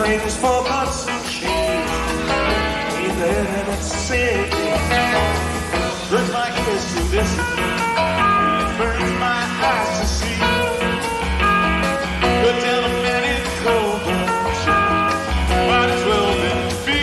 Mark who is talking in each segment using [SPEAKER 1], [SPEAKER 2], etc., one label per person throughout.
[SPEAKER 1] strings for butts and cheese. Ain't there that it's sick. Hurts my ears to listen. It burns my eyes to see. But down a man in cold blood, might as well been free.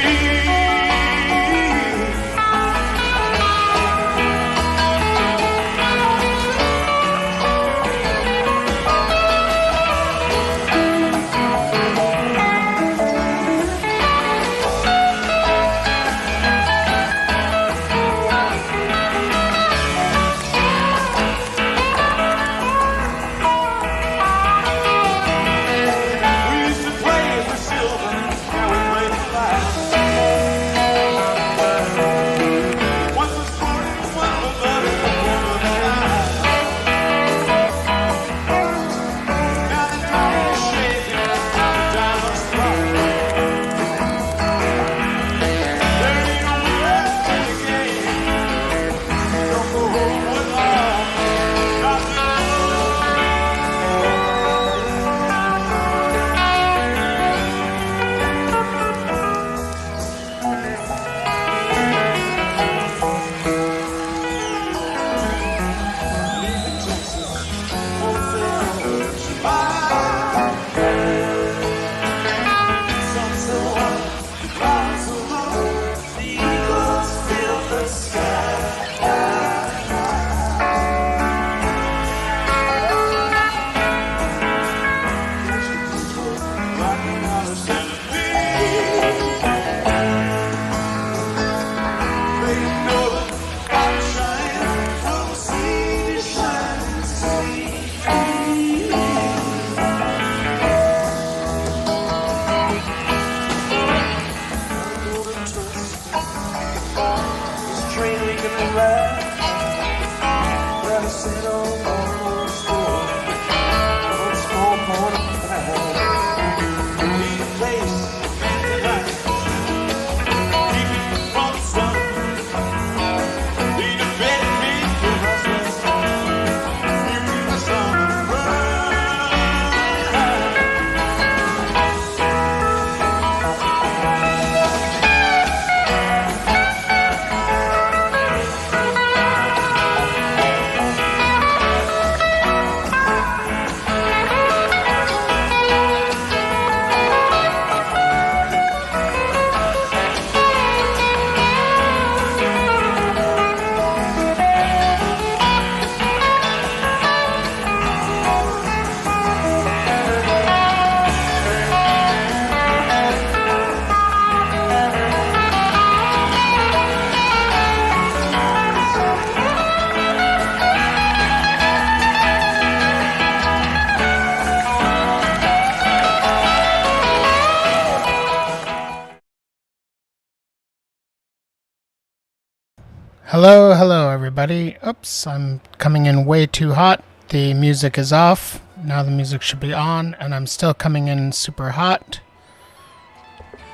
[SPEAKER 2] Hello everybody. Oops, I'm coming in way too hot. The music is off. Now the music should be on, and I'm still coming in super hot.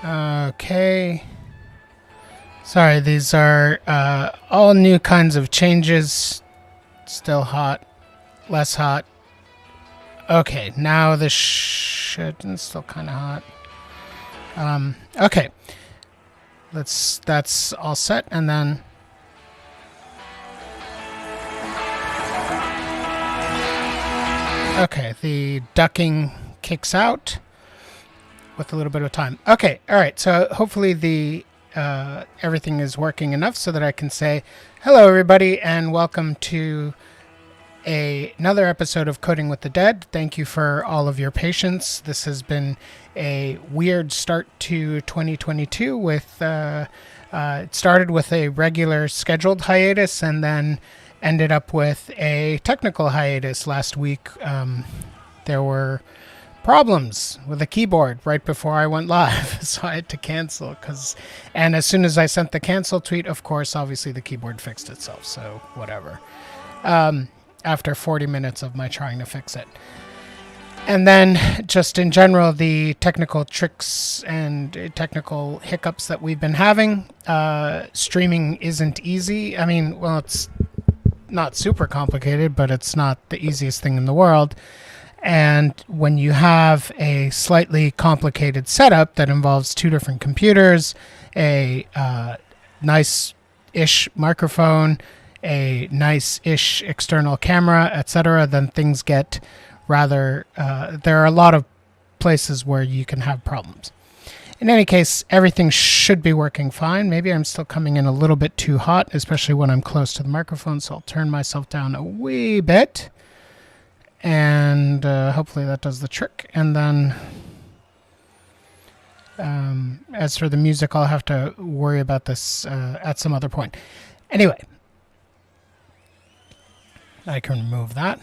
[SPEAKER 2] Okay. Sorry, these are all new kinds of changes. Still hot, less hot. Okay, now this shit is still kind of hot. Okay. That's all set, and then okay, the ducking kicks out with a little bit of time. Okay, all right. So hopefully the everything is working enough so that I can say hello, everybody, and welcome to another episode of Coding with the Dead. Thank you for all of your patience. This has been a weird start to 2022. With it started with a regular scheduled hiatus, and then ended up with a technical hiatus last week. There were problems with the keyboard right before I went live, so I had to cancel. And as soon as I sent the cancel tweet, of course, obviously the keyboard fixed itself, so whatever. After 40 minutes of my trying to fix it. And then, just in general, the technical tricks and technical hiccups that we've been having. Streaming isn't easy. I mean, well, it's not super complicated, but it's not the easiest thing in the world. And when you have a slightly complicated setup that involves two different computers, a nice-ish microphone, a nice-ish external camera, etc., then things get rather... there are a lot of places where you can have problems. In any case, everything should be working fine. Maybe I'm still coming in a little bit too hot, especially when I'm close to the microphone, so I'll turn myself down a wee bit. And hopefully that does the trick. And then as for the music, I'll have to worry about this at some other point. Anyway, I can remove that.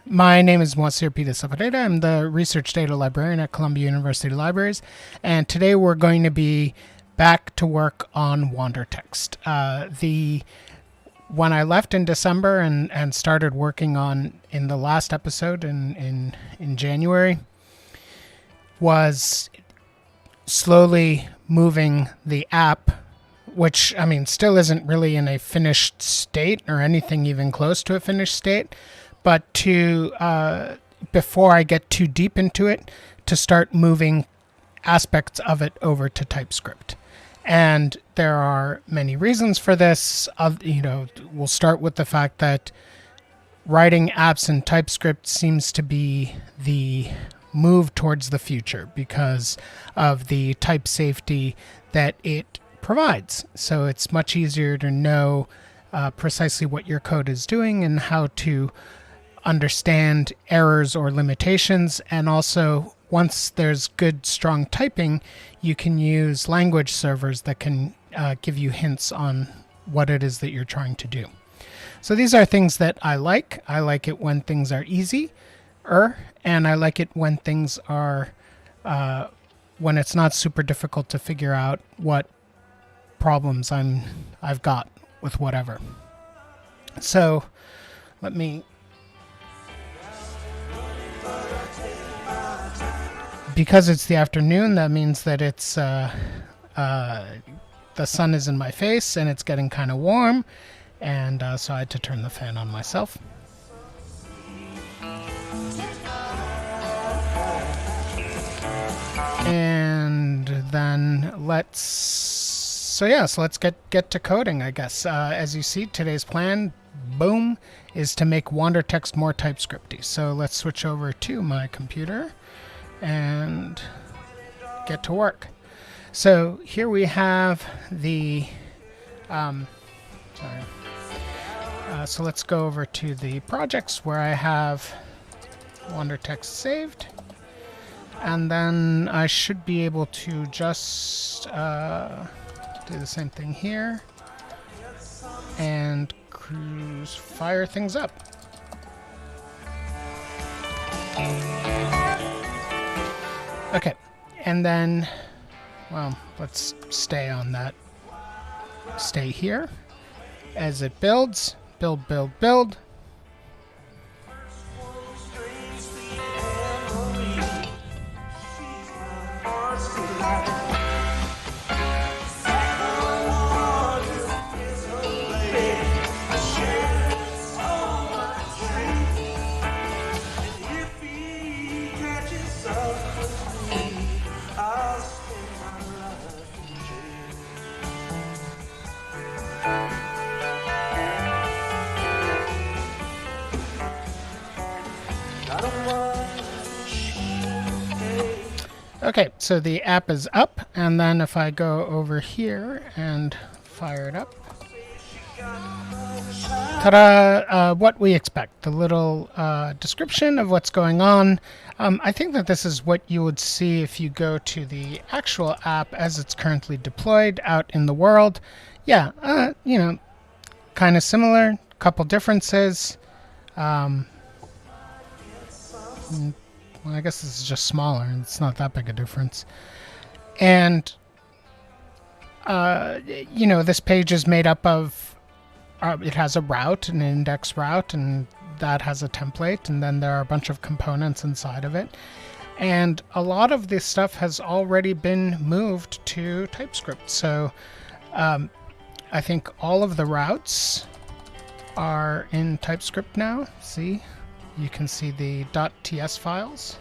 [SPEAKER 2] My name is Moacir. I'm the Research Data Librarian at Columbia University Libraries. And today we're going to be back to work on Wandertext. When I left in December and started working on in the last episode in January, was slowly moving the app, which, I mean, still isn't really in a finished state or anything even close to a finished state, but to, before I get too deep into it, to start moving aspects of it over to TypeScript. And there are many reasons for this. We'll start with the fact that writing apps in TypeScript seems to be the move towards the future because of the type safety that it provides. So it's much easier to know precisely what your code is doing and how to understand errors or limitations. And also, once there's good, strong typing, you can use language servers that can give you hints on what it is that you're trying to do. So these are things that I like. I like it when things are easy, and I like it when things are, when it's not super difficult to figure out what problems I've got with whatever. So let me... Because it's the afternoon, that means that it's the sun is in my face and it's getting kind of warm, and so I had to turn the fan on myself. And then let's get to coding, I guess. As you see, today's plan, boom, is to make Wandertext more TypeScripty. So let's switch over to my computer and get to work. So here we have the so let's go over to the projects where I have Wandertext saved, and then I should be able to just do the same thing here and fire things up. Okay, and then, well, let's stay on that. Stay here. As it builds, build. Okay, so the app is up, and then if I go over here and fire it up, ta-da! What we expect, the little description of what's going on. I think that this is what you would see if you go to the actual app as it's currently deployed out in the world. Yeah, kind of similar, couple differences. Well, I guess this is just smaller. It's not that big a difference. And, this page is made up of, it has a route, an index route, and that has a template, and then there are a bunch of components inside of it. And a lot of this stuff has already been moved to TypeScript. So I think all of the routes are in TypeScript now. See? you can see the .ts files.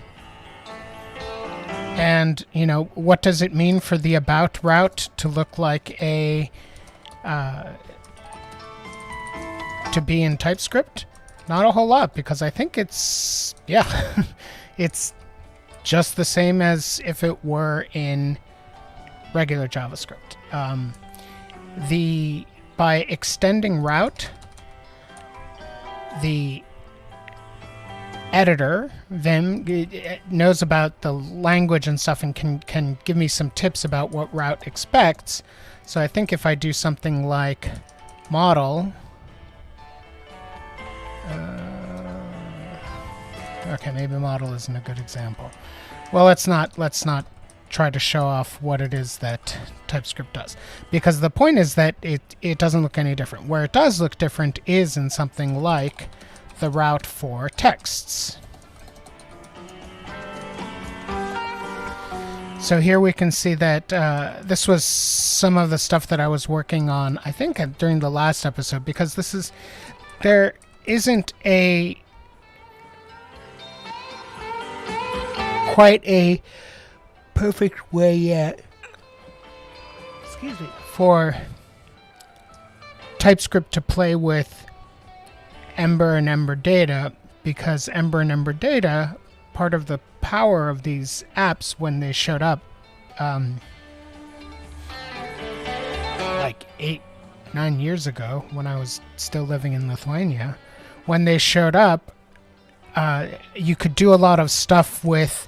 [SPEAKER 2] And, you know, what does it mean for the about route to look like a to be in TypeScript? Not a whole lot, because I think it's, yeah, it's just the same as if it were in regular JavaScript. By extending route, the editor, Vim, knows about the language and stuff and can give me some tips about what route expects. So I think if I do something like model, okay, maybe model isn't a good example. Well, let's not try to show off what it is that TypeScript does, because the point is that it doesn't look any different. Where it does look different is in something like the route for texts. So here we can see that this was some of the stuff that I was working on, I think, during the last episode, because there isn't quite a perfect way yet, excuse me, for TypeScript to play with Ember and Ember data, because Ember and Ember data, part of the power of these apps when they showed up like 8-9 years ago, when I was still living in Lithuania, when they showed up, you could do a lot of stuff with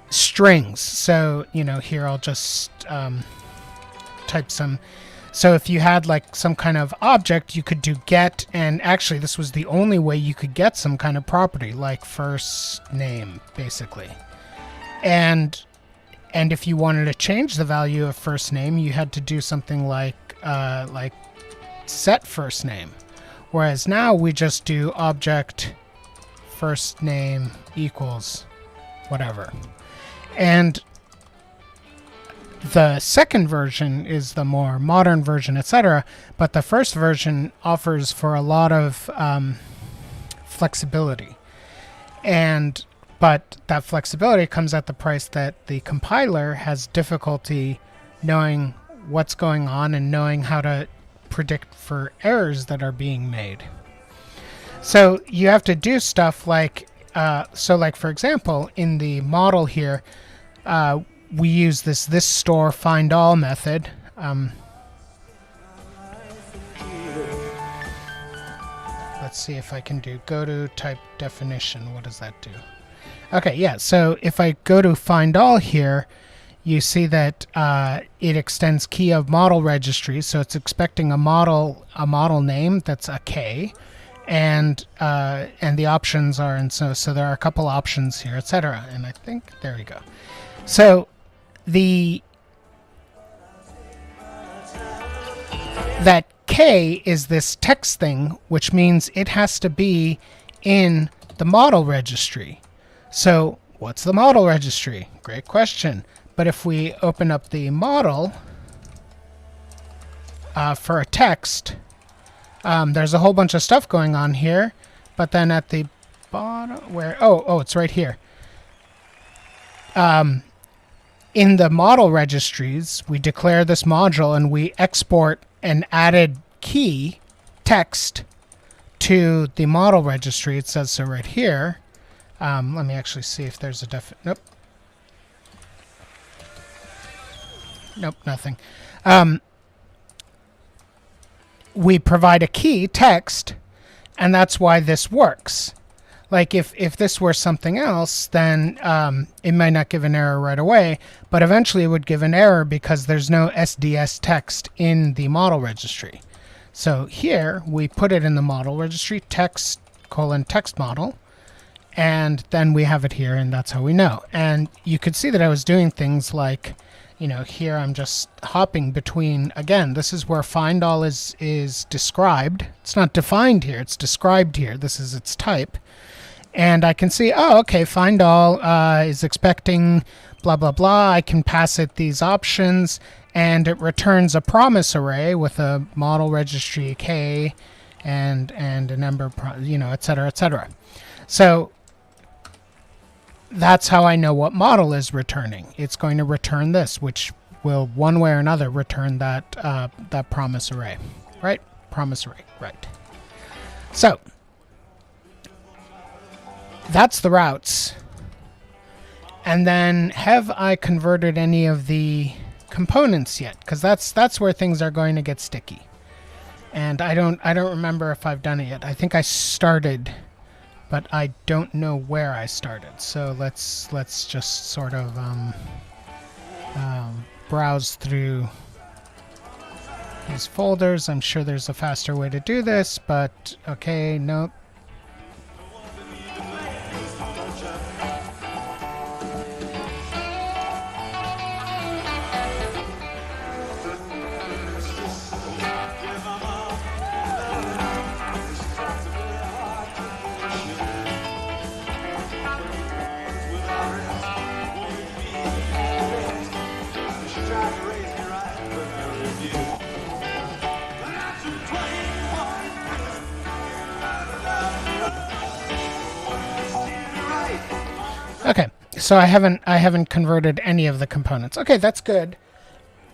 [SPEAKER 2] strings. So, you know, here I'll just type some. So if you had like some kind of object, you could do get, and actually this was the only way you could get some kind of property, like first name, basically. And if you wanted to change the value of first name, you had to do something like set first name. Whereas now we just do object first name equals whatever. And the second version is the more modern version, etc. But the first version offers for a lot of flexibility. But that flexibility comes at the price that the compiler has difficulty knowing what's going on and knowing how to predict for errors that are being made. So you have to do stuff like, like for example, in the model here, we use this store find all method. Let's see if I can do go to type definition. What does that do? Okay, yeah. So if I go to find all here, you see that it extends key of model registry. So it's expecting a model name that's a K, and the options are, and so there are a couple options here, etc. And I think there we go. So that K is this text thing, which means it has to be in the model registry. So what's the model registry? Great question. But if we open up the model for a text, there's a whole bunch of stuff going on here. But then at the bottom, where it's right here. In the model registries, we declare this module and we export an added key text to the model registry. It says so right here. Let me actually see if there's a Nope, nothing. We provide a key text, and that's why this works. Like if this were something else, then it might not give an error right away, but eventually it would give an error because there's no SDS text in the model registry. So here we put it in the model registry, text : text model, and then we have it here, and that's how we know. And you could see that I was doing things like, you know, here I'm just hopping between, again, this is where find all is described. It's not defined here, it's described here. This is its type. And I can see, oh, okay, find all is expecting blah, blah, blah. I can pass it these options, and it returns a promise array with a model registry K and an Ember, et cetera, et cetera. So that's how I know what model is returning. It's going to return this, which will one way or another return that that promise array, right? Promise array, right? So that's the routes. And then, have I converted any of the components yet? Because that's where things are going to get sticky. And I don't remember if I've done it yet. I think I started, but I don't know where I started. So let's just sort of browse through these folders. I'm sure there's a faster way to do this, but okay, nope. Okay, so I haven't converted any of the components. Okay, that's good.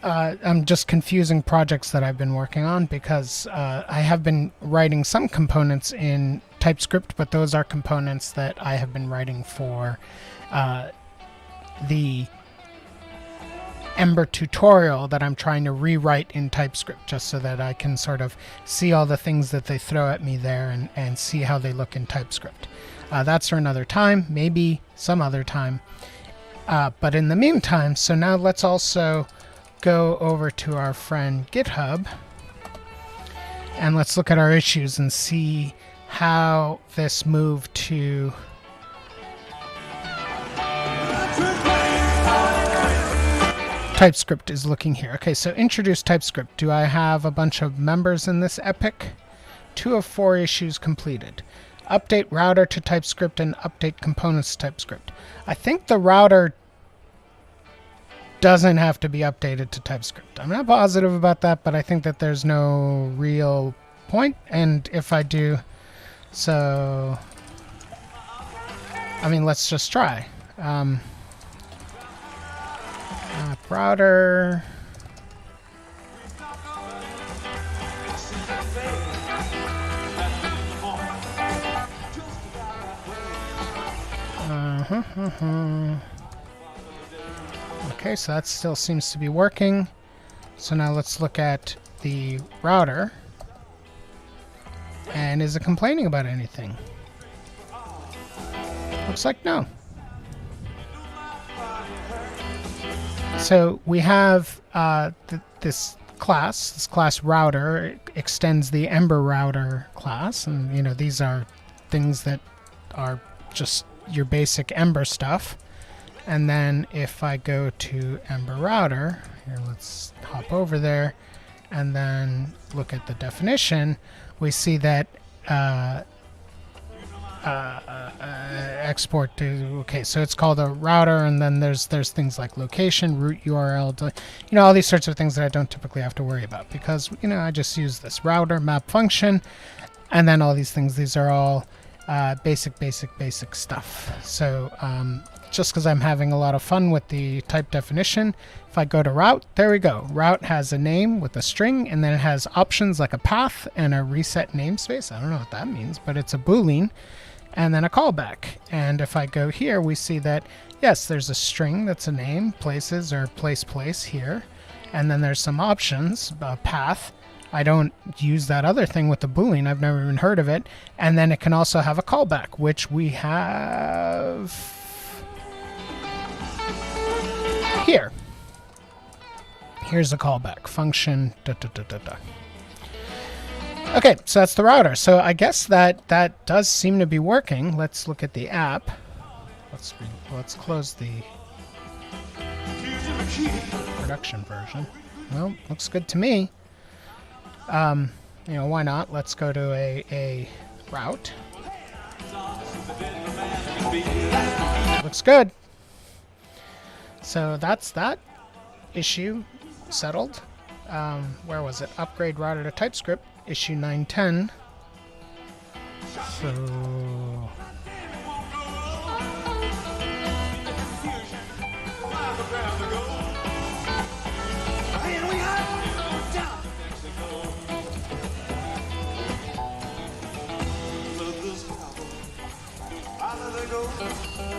[SPEAKER 2] I'm just confusing projects that I've been working on because I have been writing some components in TypeScript, but those are components that I have been writing for the Ember tutorial that I'm trying to rewrite in TypeScript, just so that I can sort of see all the things that they throw at me there and see how they look in TypeScript. That's for another time, maybe some other time. But in the meantime, so now let's also go over to our friend GitHub and let's look at our issues and see how this move to TypeScript is looking here. Okay, so introduce TypeScript. Do I have a bunch of members in this epic? 2 of 4 issues completed. Update router to TypeScript and update components to TypeScript. I think the router doesn't have to be updated to TypeScript. I'm not positive about that, but I think that there's no real point. And if I do, so I mean, let's just try. Router. Okay, so that still seems to be working. So now let's look at the router. And is it complaining about anything? Looks like no. So we have this class router. It extends the Ember router class, and you know these are things that are just your basic Ember stuff. And then if I go to Ember router, here let's hop over there, and then look at the definition, we see that export to, okay, so it's called a router, and then there's things like location, root URL, you know, all these sorts of things that I don't typically have to worry about because, you know, I just use this router map function, and then all these things. These are all basic stuff. So just because I'm having a lot of fun with the type definition, if I go to route, there we go. Route has a name with a string, and then it has options like a path and a reset namespace. I don't know what that means, but it's a Boolean, and then a callback. And if I go here, we see that, yes, there's a string that's a name, places, or place here. And then there's some options, path. I don't use that other thing with the Boolean. I've never even heard of it. And then it can also have a callback, which we have here. Here's a callback function. Okay, so that's the router. So I guess that does seem to be working. Let's look at the app. Let's close the production version. Well, looks good to me. You know, why not? Let's go to a route. Looks good. So that's that issue settled. Where was it? Upgrade router to TypeScript, issue 910. So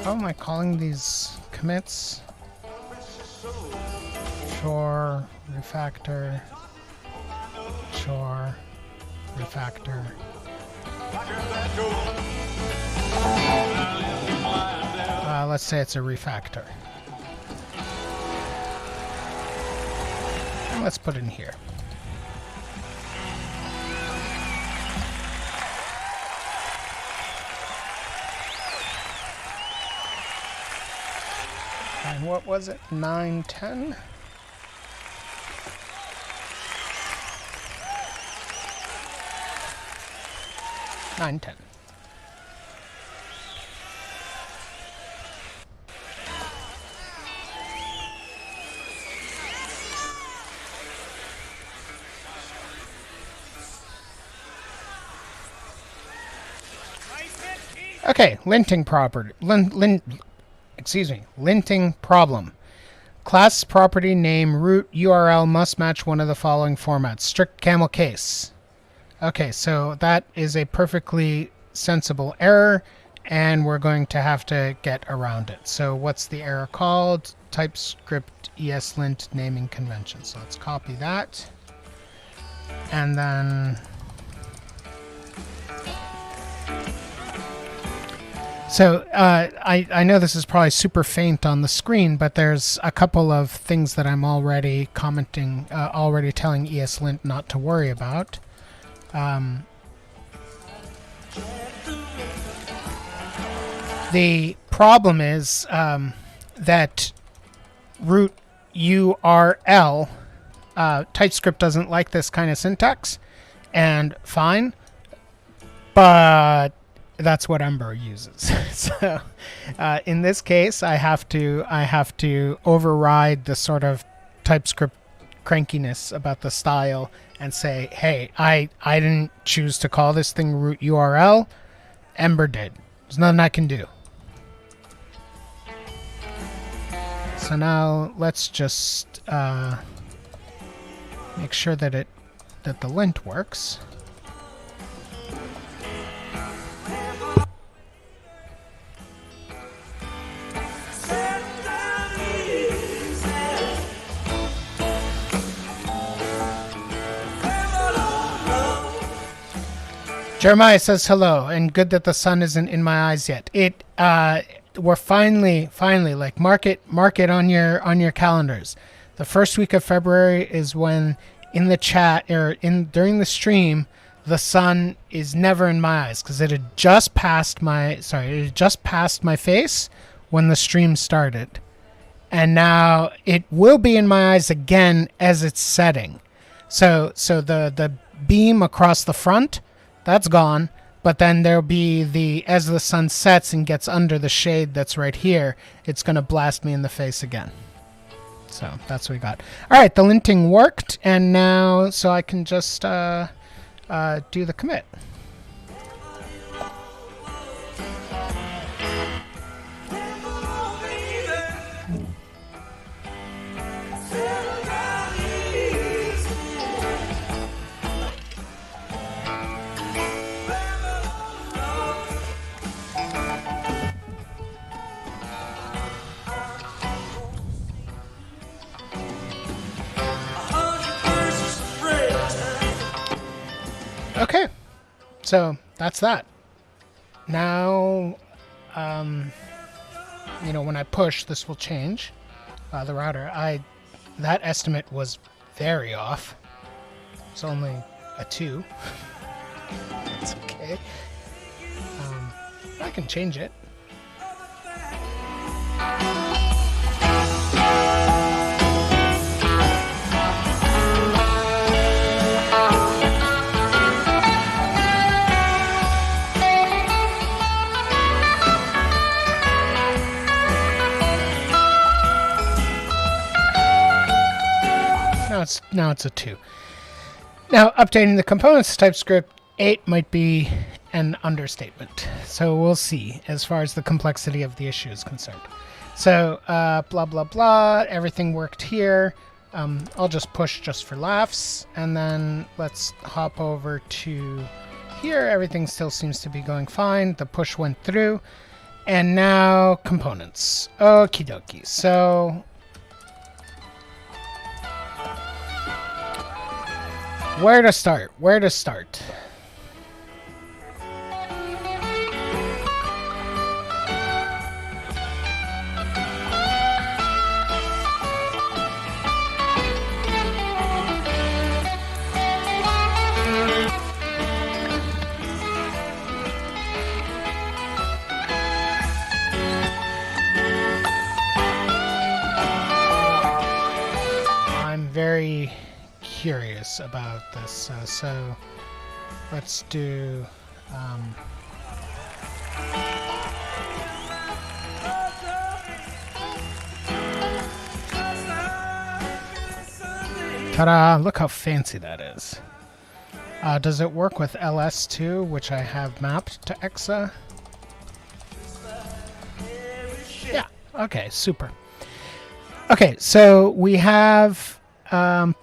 [SPEAKER 2] how am I calling these commits? Chore, refactor, chore, refactor. Let's say it's a refactor. And let's put it in here. And what was it? 910? 910. Okay, linting property. Linting problem. Class property name root URL must match one of the following formats. Strict camel case. Okay, so that is a perfectly sensible error, and we're going to have to get around it. So what's the error called? TypeScript ESLint naming convention. So let's copy that. And then so I know this is probably super faint on the screen, but there's a couple of things that I'm already commenting, already telling ESLint not to worry about. The problem is that root URL, TypeScript doesn't like this kind of syntax, and fine, but that's what Ember uses. So in this case, I have to override the sort of TypeScript crankiness about the style and say, hey, I didn't choose to call this thing root URL. Ember did. There's nothing I can do. So now let's just make sure that the lint works. Jeremiah says hello, and good that the sun isn't in my eyes yet. We're finally, like, mark it on your calendars. The first week of February is when in the chat or during the stream, the sun is never in my eyes because it had just passed my face when the stream started, and now it will be in my eyes again as it's setting. So the beam across the front, that's gone, but then there'll be as the sun sets and gets under the shade that's right here, it's going to blast me in the face again. So that's what we got. All right, the linting worked, and now so I can just do the commit. Okay, so that's that. Now, when I push, this will change the router. That estimate was very off. It's only a 2. It's okay. I can change it. Now it's a 2. Now, updating the components to TypeScript 8 might be an understatement. So we'll see as far as the complexity of the issue is concerned. So blah, blah, blah. Everything worked here. I'll just push just for laughs. And then let's hop over to here. Everything still seems to be going fine. The push went through. And now components. Okie dokie. So where to start? Where to start? Very curious about this, so let's do ta-da! Look how fancy that is. Does it work with ls2, which I have mapped to exa? Yeah, okay, super. Okay, so we have I'm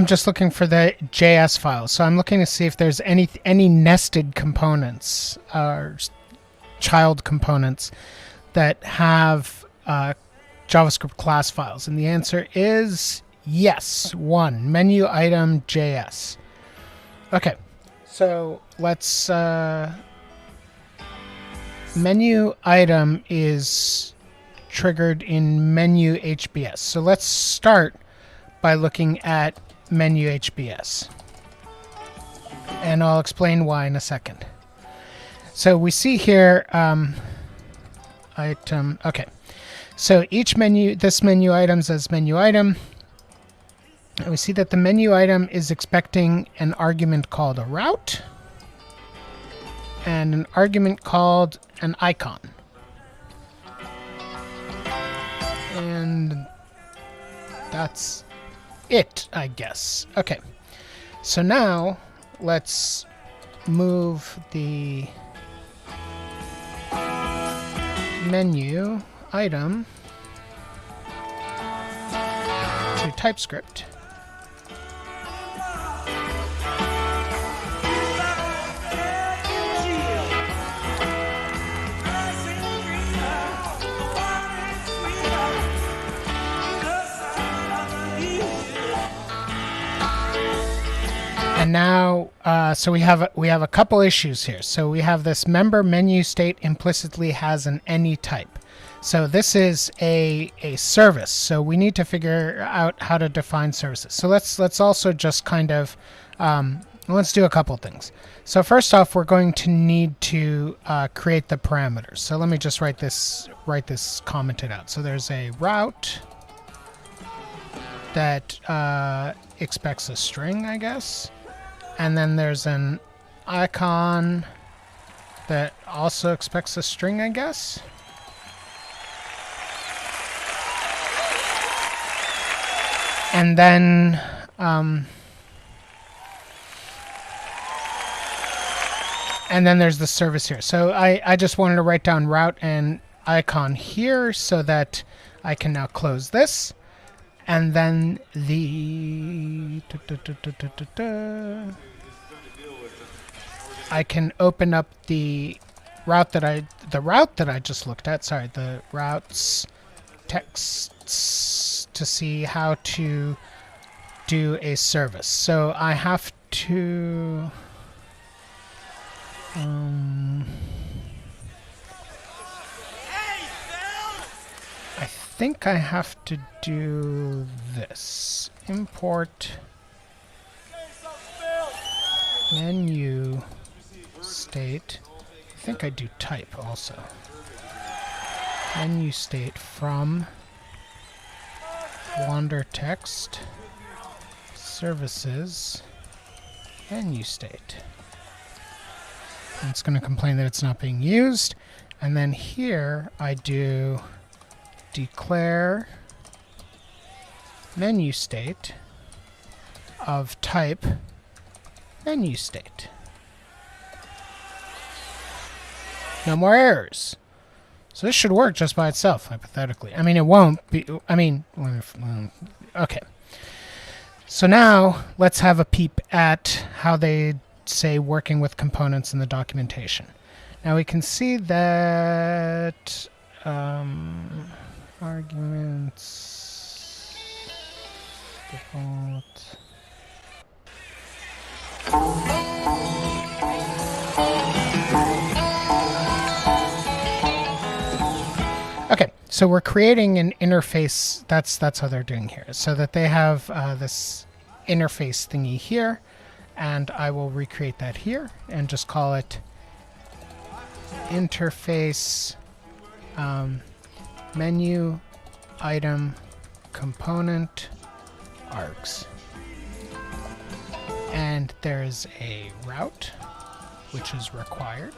[SPEAKER 2] just looking for the JS file. So I'm looking to see if there's any nested components or child components that have JavaScript class files. And the answer is yes. One, menu item JS. Okay, so let's... menu item is triggered in menu HBS. So let's start by looking at menu HBS. And I'll explain why in a second. So we see here item. Okay. So each menu, this menu item says menu item. And we see that the menu item is expecting an argument called a route and an argument called an icon. And that's it, I guess. Okay, so now let's move the menu item to TypeScript. And now, so we have a couple issues here. So we have this member menu state implicitly has an any type. So this is a service. So we need to figure out how to define services. So let's also just kind of let's do a couple things. So first off, we're going to need to create the parameters. So let me just write this commented out. So there's a route that expects a string, I guess. And then there's an icon that also expects a string, I guess. And then there's the service here. So I just wanted to write down route and icon here so that I can now close this. And then the I can open up the route that I just looked at. Sorry, the routes texts to see how to do a service. So I have to I think I have to do this. Import menu state. I think I do type also. Menu state from Wandertext services menu state. And it's going to complain that it's not being used. And then here I do declare menu state of type menu state. No more errors. So this should work just by itself, hypothetically. I mean, it won't be. I mean, okay. So now let's have a peep at how they say working with components in the documentation. Now we can see that arguments default. Okay, so we're creating an interface. That's how they're doing here, so that they have this interface thingy here, and I will recreate that here and just call it interface menu item component args. And there's a route, which is required.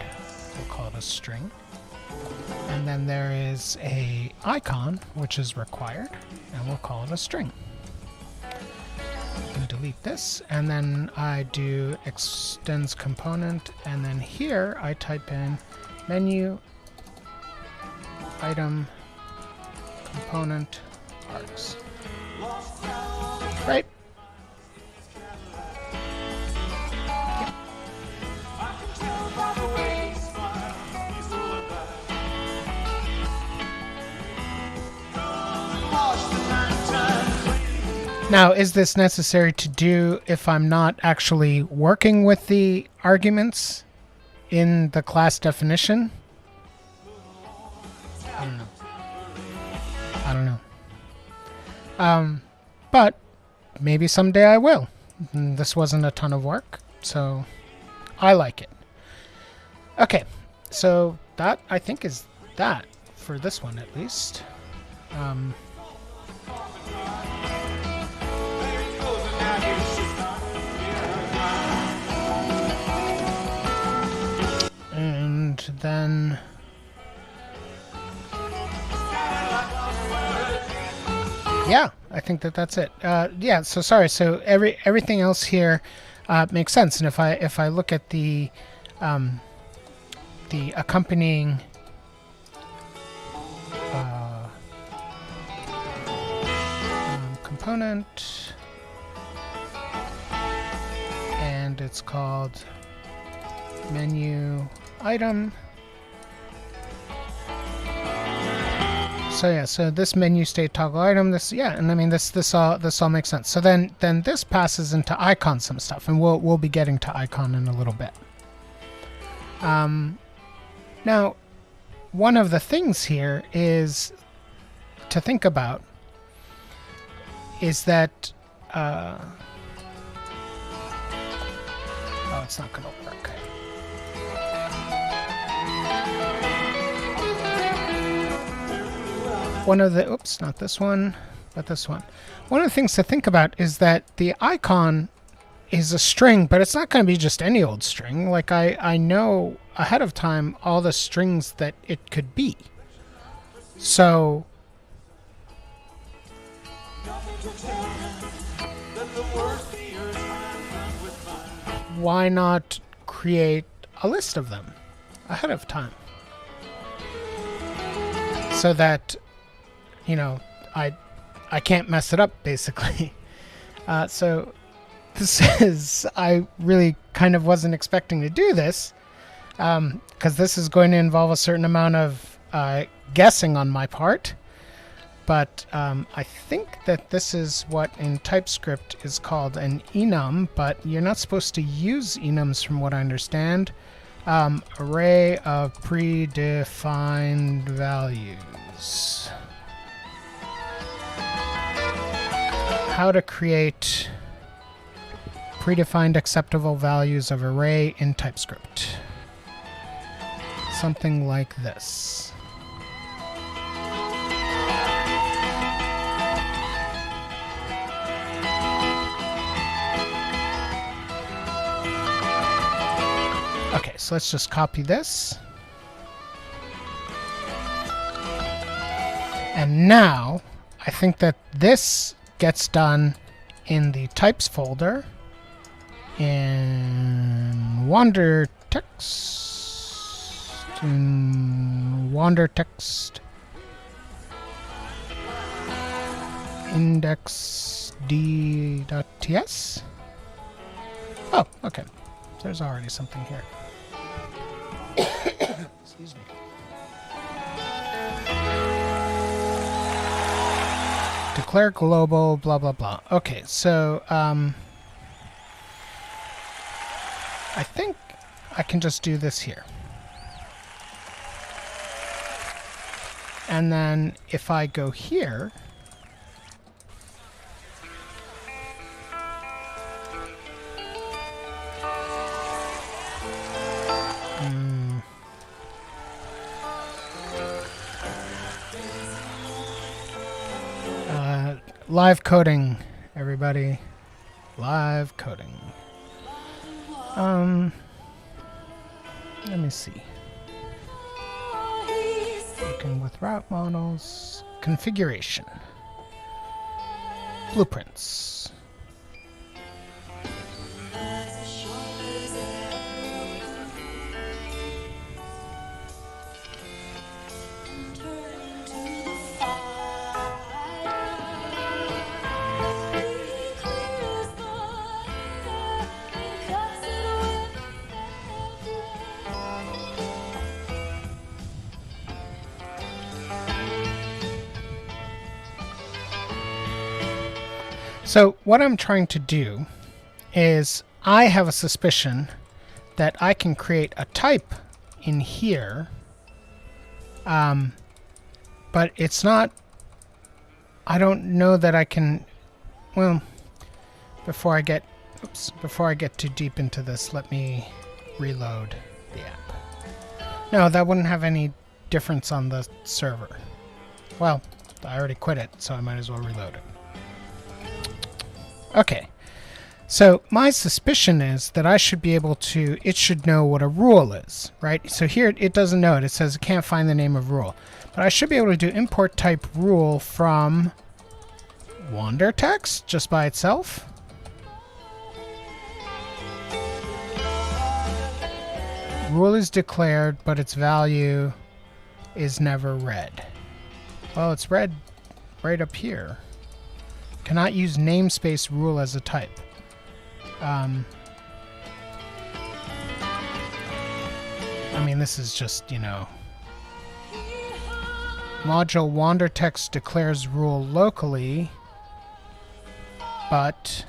[SPEAKER 2] We'll call it a string. And then there is a icon, which is required, and we'll call it a string. And delete this, and then I do extends component, and then here I type in menu item component args. Right? Now, is this necessary to do if I'm not actually working with the arguments in the class definition? I don't know. But maybe someday I will. This wasn't a ton of work, so I like it. Okay, so that, I think, is that for this one at least. And then yeah, I think that's it. Yeah, so sorry. So everything else here makes sense. And if I look at the accompanying component, and it's called menu item. So yeah, so this menu state toggle item, this, yeah, and I mean this all makes sense. So then this passes into icon some stuff, and we'll be getting to icon in a little bit. Now, one of the things here is to think about is that oh, it's not going to work. One of the, oops, not this one, but this one. One of the things to think about is that the icon is a string, but it's not going to be just any old string. Like I know ahead of time all the strings that it could be. So why not create a list of them ahead of time? So that, you know, I can't mess it up, basically. So this is, I really kind of wasn't expecting to do this, because this is going to involve a certain amount of guessing on my part. But I think that this is what in TypeScript is called an enum, but you're not supposed to use enums from what I understand. Array of predefined values. How to create predefined acceptable values of array in TypeScript. Something like this. Okay, so let's just copy this. And now, I think that this gets done in the types folder, in Wandertext. In Wandertext index d.ts. Oh, okay. There's already something here. Excuse me. Declare global, blah, blah, blah. Okay, so I think I can just do this here. And then if I go here, live coding, everybody. Live coding. Let me see. Working with route models. Configuration. Blueprints. So what I'm trying to do is I have a suspicion that I can create a type in here, but it's not, I don't know that I can, well, before I get too deep into this, let me reload the app. No, that wouldn't have any difference on the server. Well, I already quit it, so I might as well reload it. Okay, so my suspicion is that I should be able to, it should know what a rule is, right? So here it doesn't know it. It says it can't find the name of rule. But I should be able to do import type rule from Wandertext just by itself. Rule is declared, but its value is never read. Well, it's read right up here. Cannot use namespace rule as a type. I mean, this is just, you know. Module Wandertext declares rule locally, but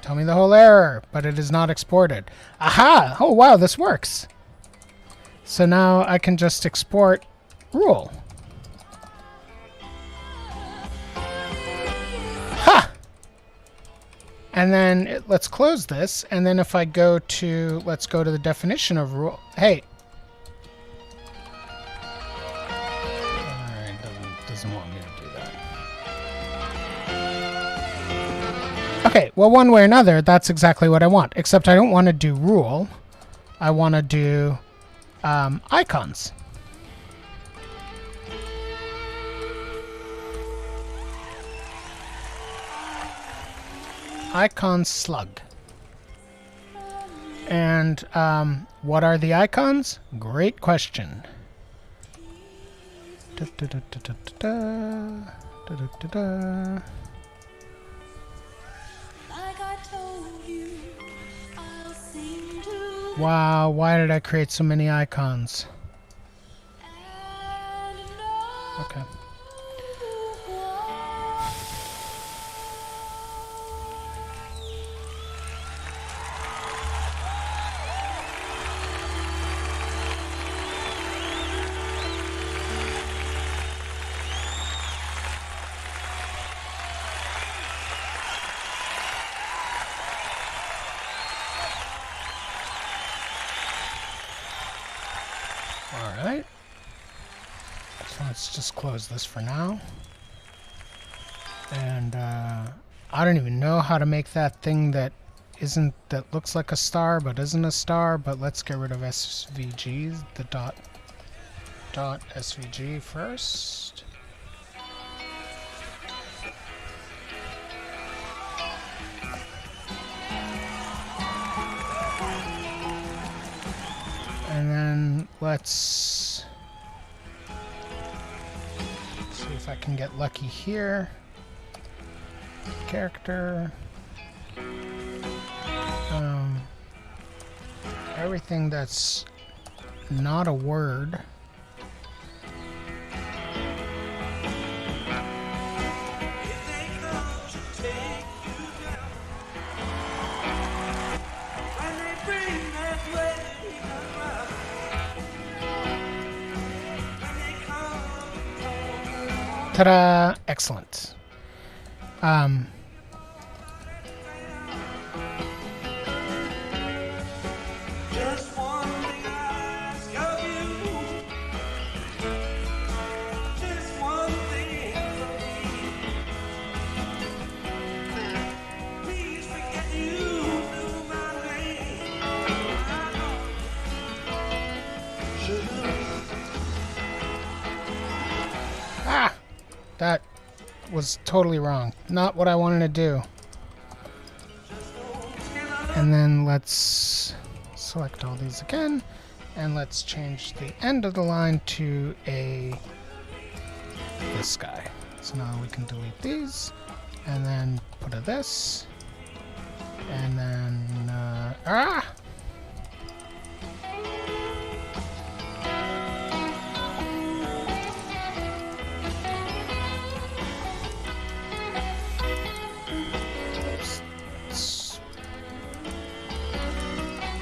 [SPEAKER 2] tell me the whole error, but it is not exported. Aha! Oh, wow, this works. So now I can just export rule. And then let's close this. And then if I go to, let's go to the definition of rule. Hey. Alright, doesn't want me to do that. Okay, well, one way or another, that's exactly what I want. Except I don't want to do rule. I want to do icons. Icon slug. And what are the icons? Great question. Wow, why did I create so many icons? Okay. Alright, so let's just close this for now. And I don't even know how to make that thing that looks like a star but isn't a star, but let's get rid of SVGs, the dot SVG first. And then let's see if I can get lucky here. Character. Everything that's not a word. Ta-da! Excellent.
[SPEAKER 1] Just one thing I ask of you. Just one thing from me. Please forget you knew my name.
[SPEAKER 2] Ah! That was totally wrong. Not what I wanted to do. And then let's select all these again. And let's change the end of the line to this guy. So now we can delete these. And then put a this. And then...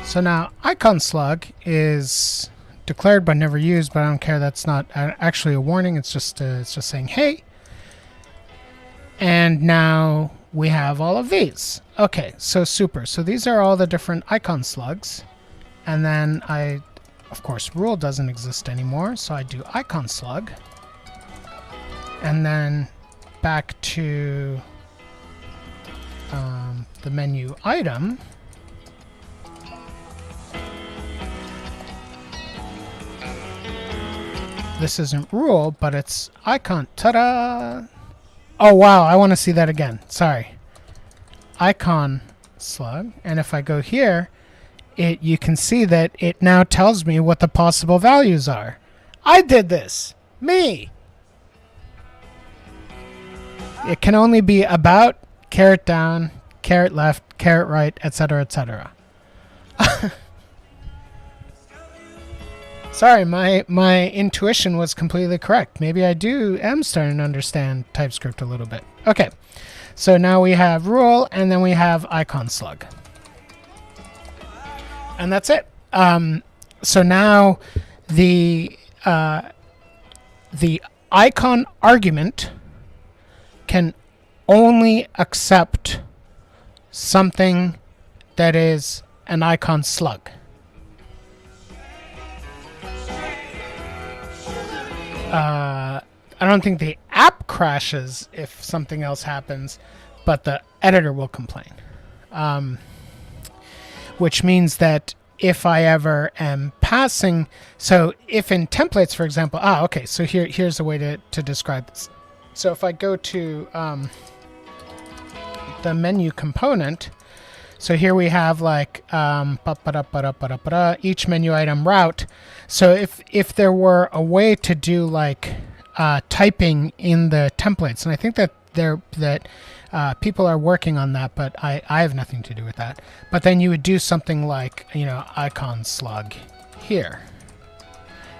[SPEAKER 2] So now icon slug is declared but never used, but I don't care. That's not actually a warning. It's just saying hey. And now we have all of these. Okay, so super. So these are all the different icon slugs. And then of course, rule doesn't exist anymore. So I do icon slug. And then back to the menu item. This isn't rule, but it's icon. Ta-da! Oh, wow. I want to see that again. Sorry. Icon slug. And if I go here, you can see that it now tells me what the possible values are. I did this. Me. It can only be about, caret down, caret left, caret right, etc., etc. Sorry, my intuition was completely correct. Maybe I am starting to understand TypeScript a little bit. Okay, so now we have rule, and then we have icon slug. And that's it. So now the icon argument can only accept something that is an icon slug. I don't think the app crashes if something else happens, but the editor will complain. Which means that if I ever am passing, so if in templates, for example, okay, so here's a way to describe this. So if I go to the menu component, so here we have like each menu item route. So if there were a way to do like typing in the templates, and I think that people are working on that, but I have nothing to do with that. But then you would do something like, icon slug here.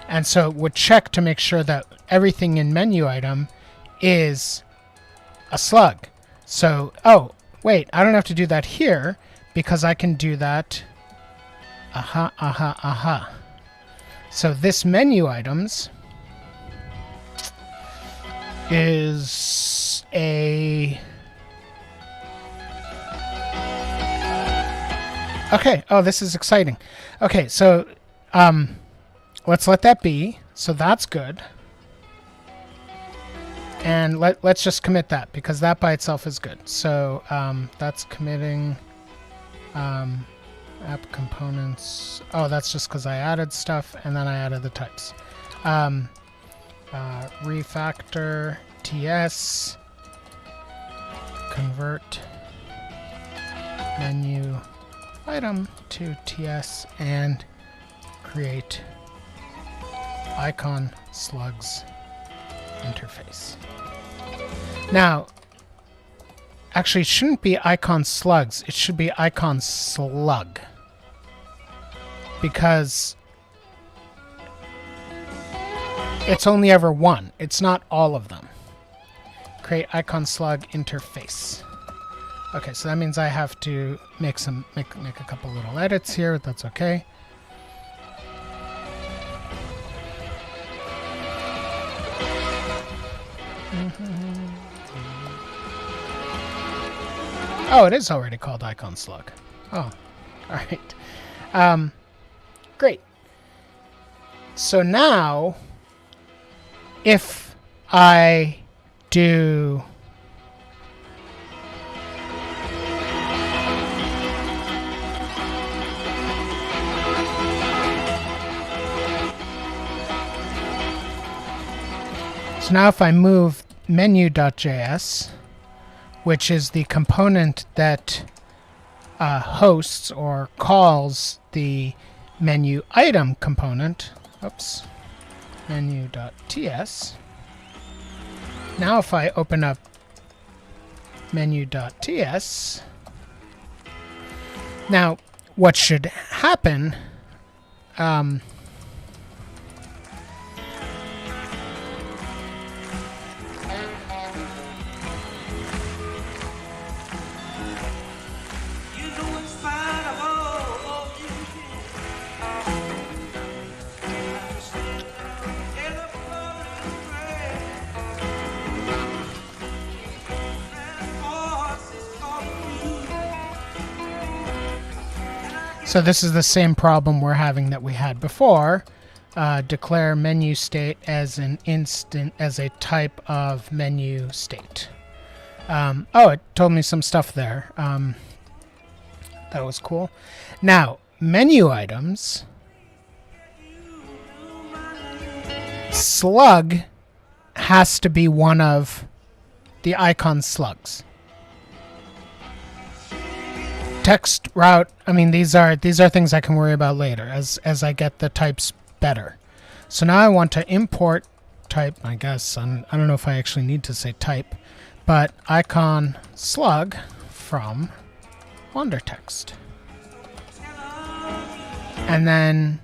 [SPEAKER 2] And so it would check to make sure that everything in menu item is a slug. So, oh, wait, I don't have to do that here because I can do that. So this menu items is a... Okay, oh, this is exciting. Okay, so let's let that be. So that's good. And let's just commit that because that by itself is good. So that's committing app components. Oh, that's just because I added stuff and then I added the types. Refactor TS convert menu item to TS and create icon slugs interface. Now, actually, it shouldn't be icon slugs. It should be icon slug. Because it's only ever one. It's not all of them. Create icon slug interface. Okay, so that means I have to make a couple little edits here. That's okay. Oh, it is already called icon slug. Oh, all right. Great. So now, if I do so now if I move menu.js, which is the component that hosts or calls the menu item component, oops, menu.ts. Now if I open up menu.ts, now what should happen, so this is the same problem we're having that we had before. Declare menu state as an as a type of menu state. Oh, it told me some stuff there. That was cool. Now, menu items. Slug has to be one of the icon slugs. Text route, I mean, these are things I can worry about later as I get the types better. So now I want to import type, I guess, I don't know if I actually need to say type, but icon slug from Wandertext. And then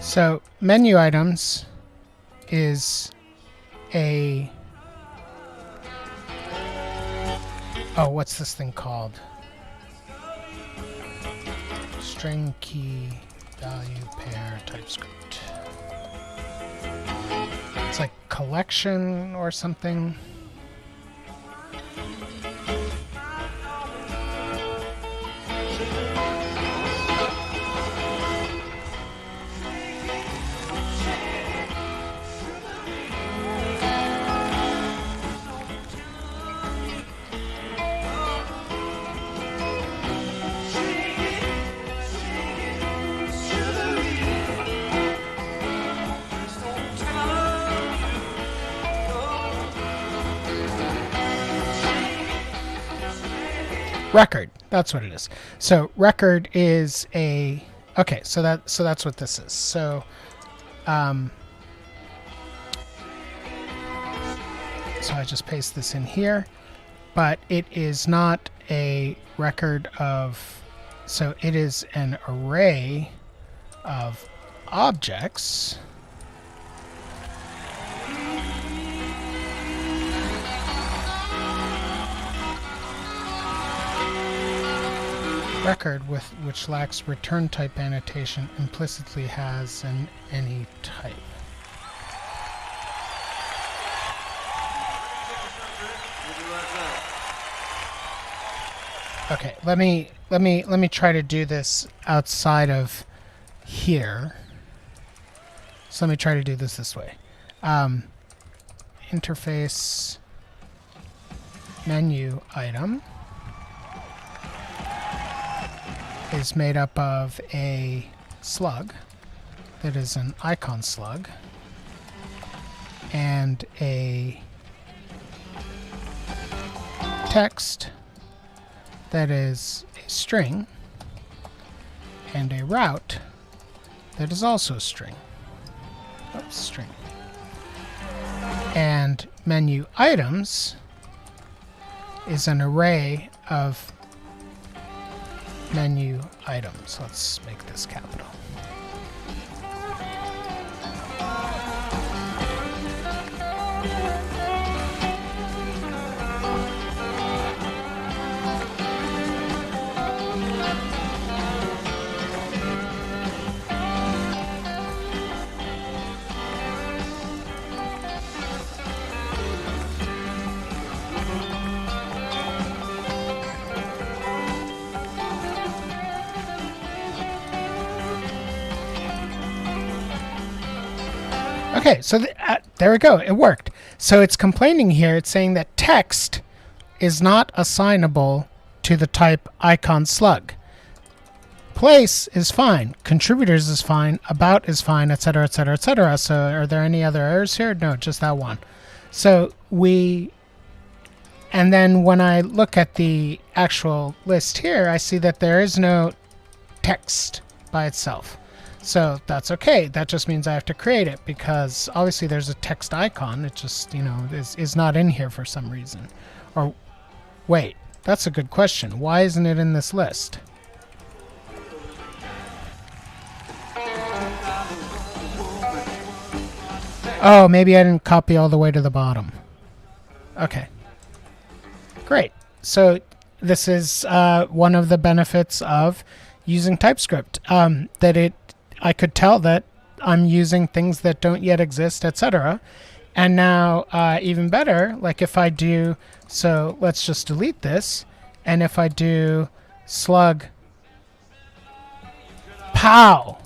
[SPEAKER 2] so menu items is a, oh, what's this thing called? String key value pair TypeScript. It's like collection or something. Record, that's what it is. So record is a, okay, so that's what this is. So so I just paste this in here, but it is not a record of, so it is an array of objects record with which lacks return type annotation implicitly has an any type. Okay, let me try to do this outside of here. So let me try to do this way. Interface menu item is made up of a slug that is an icon slug and a text that is a string and a route that is also a string. Oops, string. And menu items is an array of menu items. Let's make this capital. Okay, so there we go. It worked. So it's complaining here. It's saying that text is not assignable to the type icon slug. Place is fine. Contributors is fine. About is fine, etc., etc., etc. So are there any other errors here? No, just that one. So and then when I look at the actual list here, I see that there is no text by itself. So that's okay. That just means I have to create it because obviously there's a text icon. It just, is not in here for some reason. Or wait, that's a good question. Why isn't it in this list? Oh, maybe I didn't copy all the way to the bottom. Okay. Great. So this is one of the benefits of using TypeScript, that I could tell that I'm using things that don't yet exist, etc. And now, even better, like if I do, so let's just delete this, and if I do slug pow,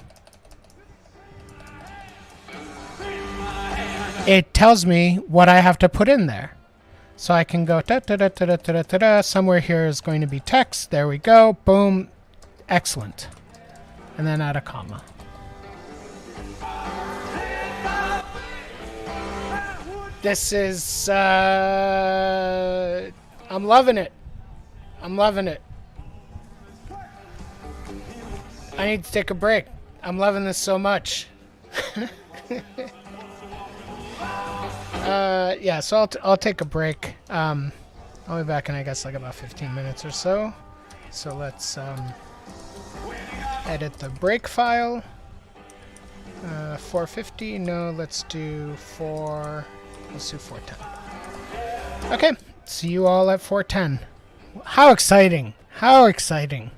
[SPEAKER 2] it tells me what I have to put in there. So I can go somewhere here is going to be text. There we go. Boom. Excellent. And then add a comma. This is, I'm loving it. I'm loving it. I need to take a break. I'm loving this so much. Yeah, so I'll take a break. I'll be back in, I guess, like about 15 minutes or so. So let's edit the break file. 450. No, let's do 410. Okay, see you all at 410. How exciting! How exciting!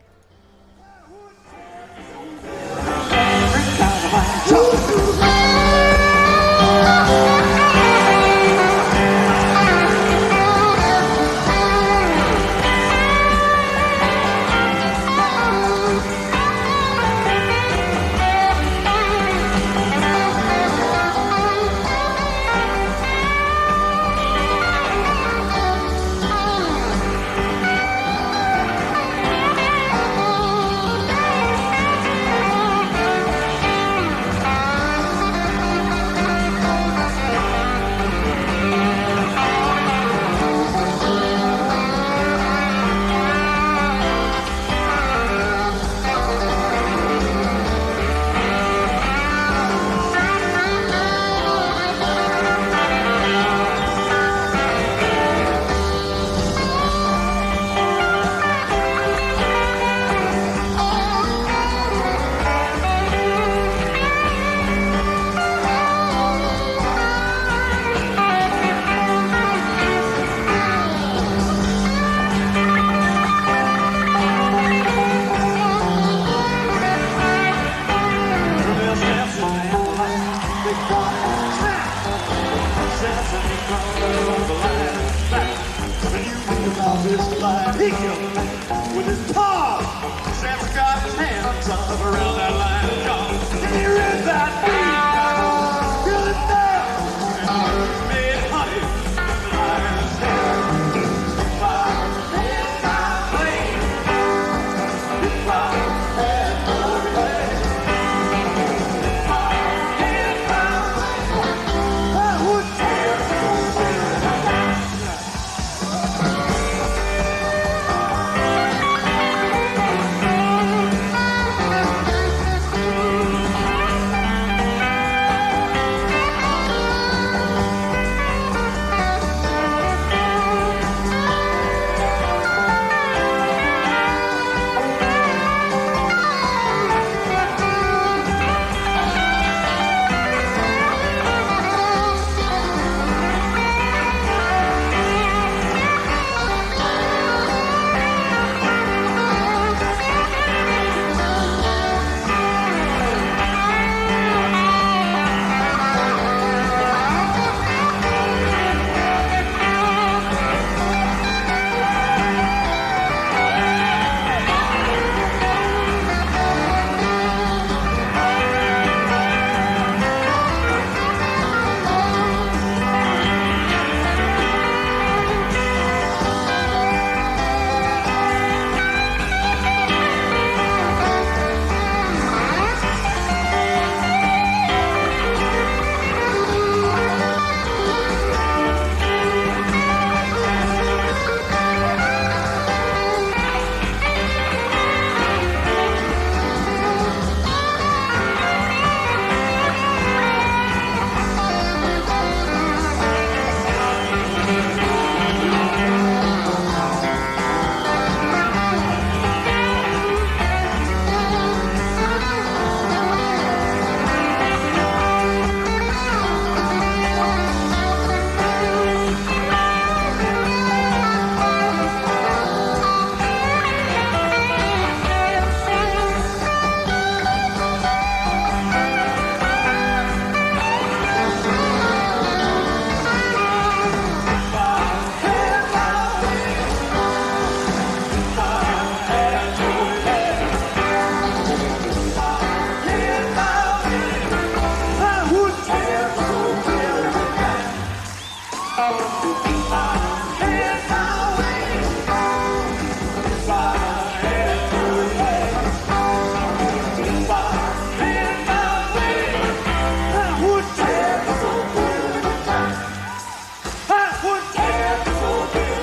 [SPEAKER 1] his line. He killed me with his paw. Sam's got his hands up around that line of jaw. And he read that beat. Feel it now. And he made honey from the lion's head. If I had my way, if I had my way, if I had my way, I would tear so very.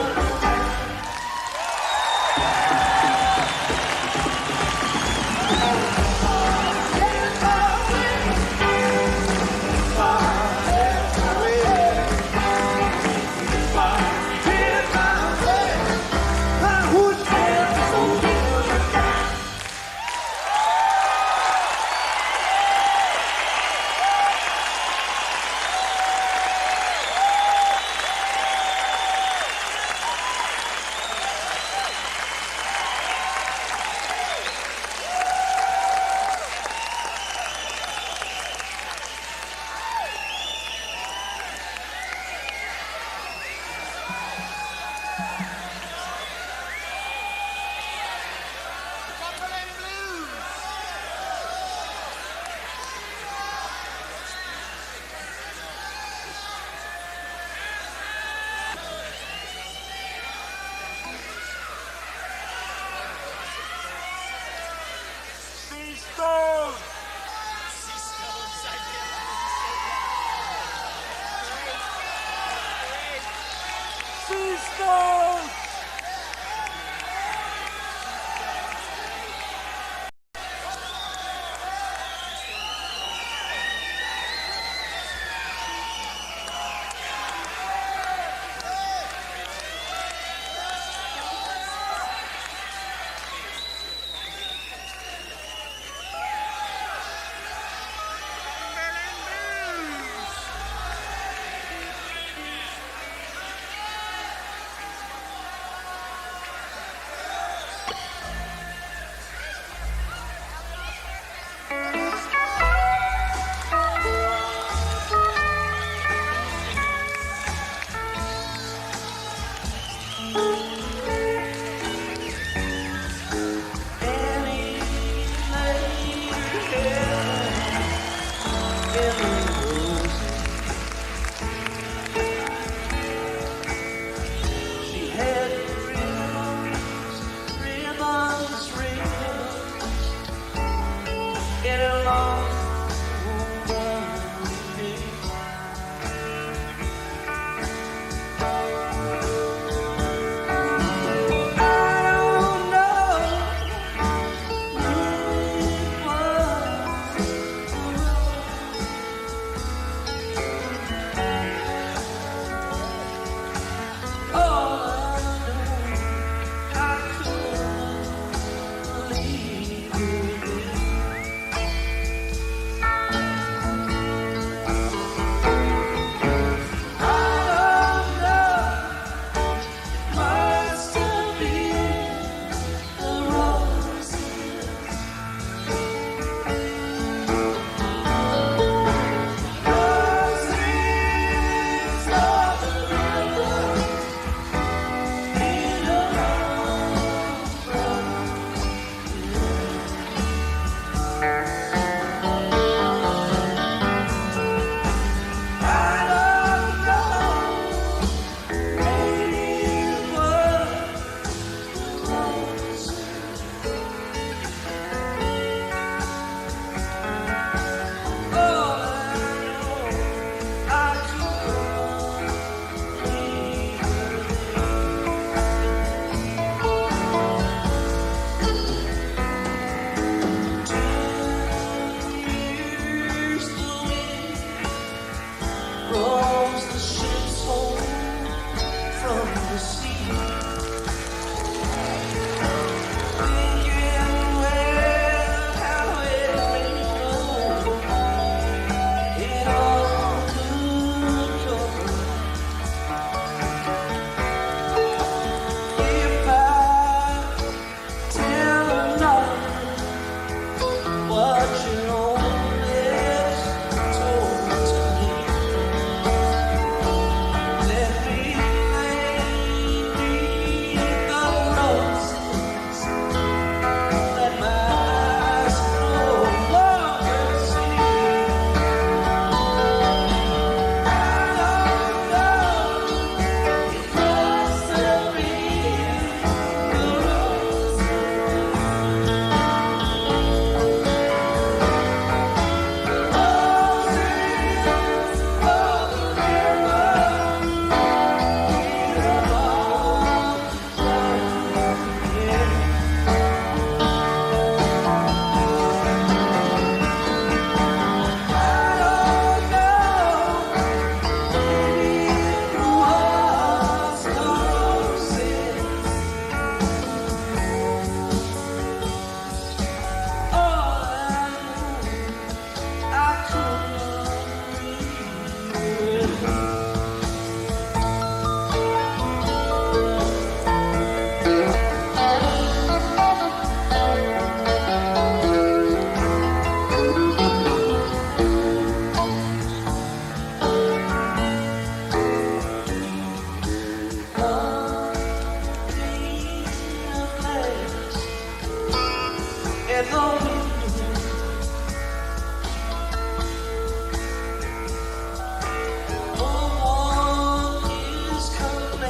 [SPEAKER 1] Come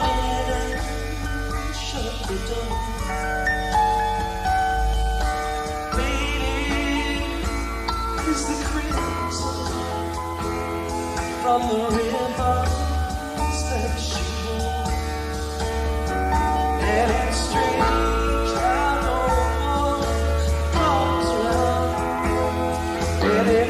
[SPEAKER 1] in and shut the door. Waiting is the crimson from the ribbons that she wore. And it's strange how no one comes around. And it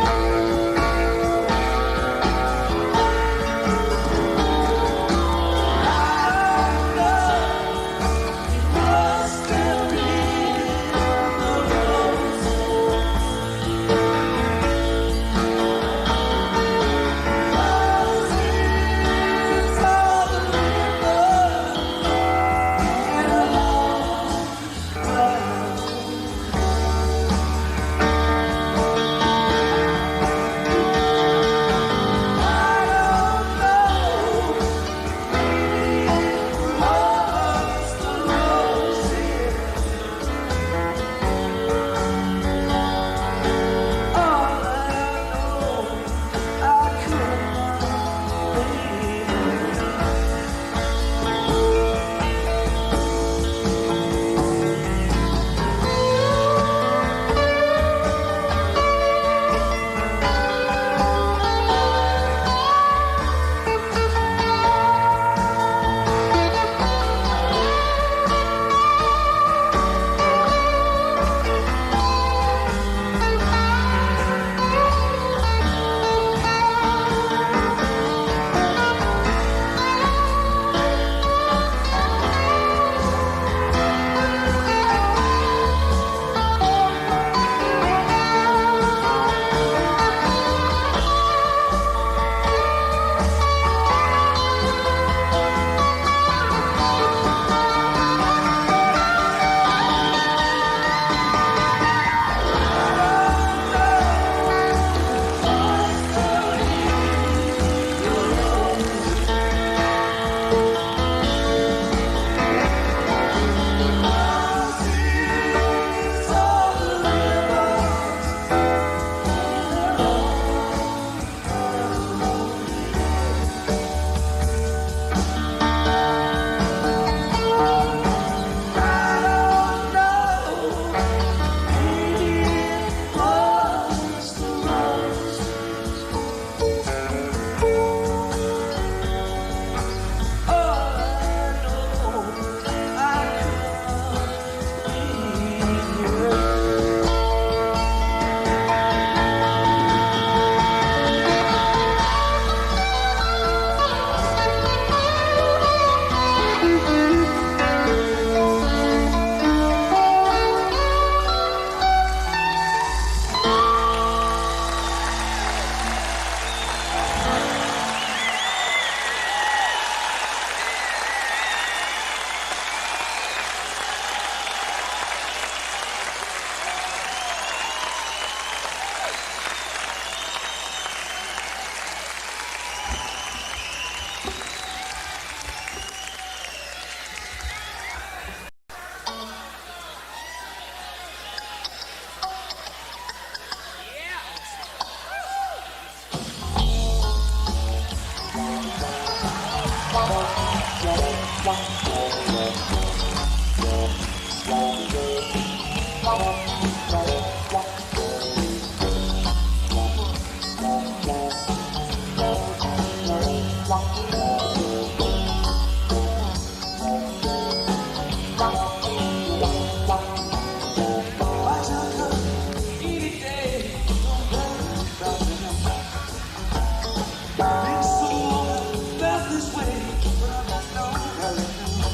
[SPEAKER 3] Been so long, felt this way, but I don't know.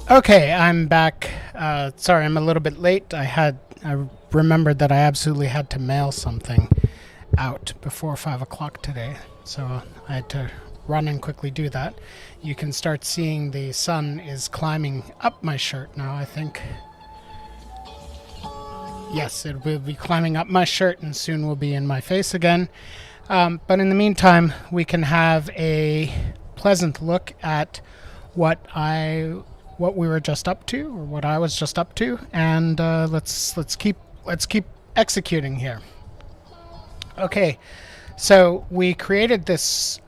[SPEAKER 2] Okay, I'm back. Sorry, I'm a little bit late. I remembered that I absolutely had to mail something out before 5 o'clock today, so I had to run and quickly do that. You can start seeing the sun is climbing up my shirt now, I think. Yes, it will be climbing up my shirt and soon will be in my face again. But in the meantime, we can have a pleasant look at what we were just up to, or what I was just up to, and let's keep executing here. Okay, so we created this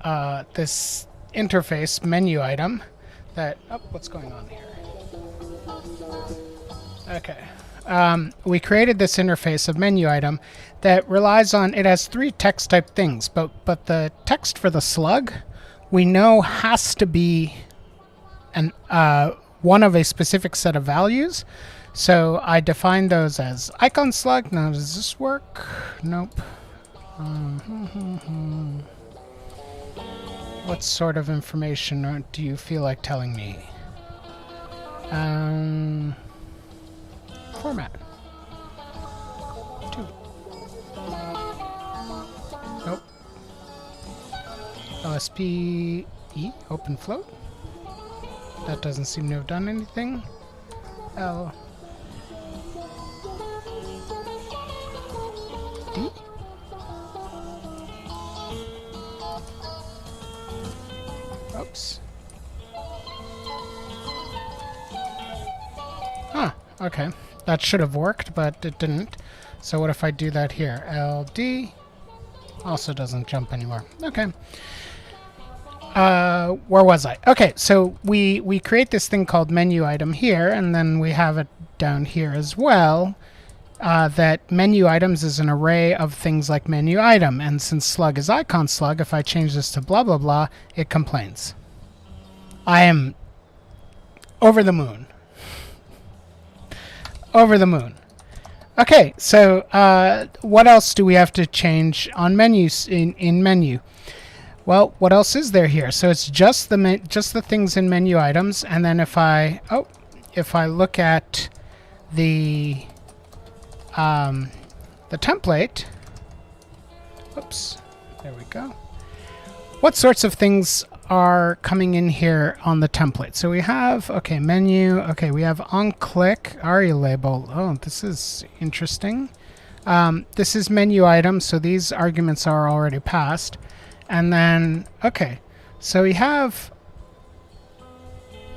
[SPEAKER 2] this interface menu item that what's going on here? Okay, we created this interface of menu item that relies on, it has three text type things, but the text for the slug we know has to be an one of a specific set of values. So I define those as icon slug. Now, does this work? Nope. What sort of information do you feel like telling me? Format. 2. Nope. LSP E, open float. That doesn't seem to have done anything. L D. Oops. Huh, okay. That should have worked, but it didn't. So what if I do that here? LD also doesn't jump anywhere. Okay. Where was I? Okay, so we create this thing called menu item here, and then we have it down here as well. That menu items is an array of things like menu item, and since slug is icon slug, if I change this to blah blah blah, it complains. I am over the moon. Over the moon. Okay, so what else do we have to change on menus in menu? Well, what else is there here? So it's just the things in menu items, and then if I look at the template, oops, there we go. What sorts of things are coming in here on the template? So we have, okay, menu, okay, we have on click, ARIA label. Oh, this is interesting. This is menu item, so these arguments are already passed. And then, okay, so we have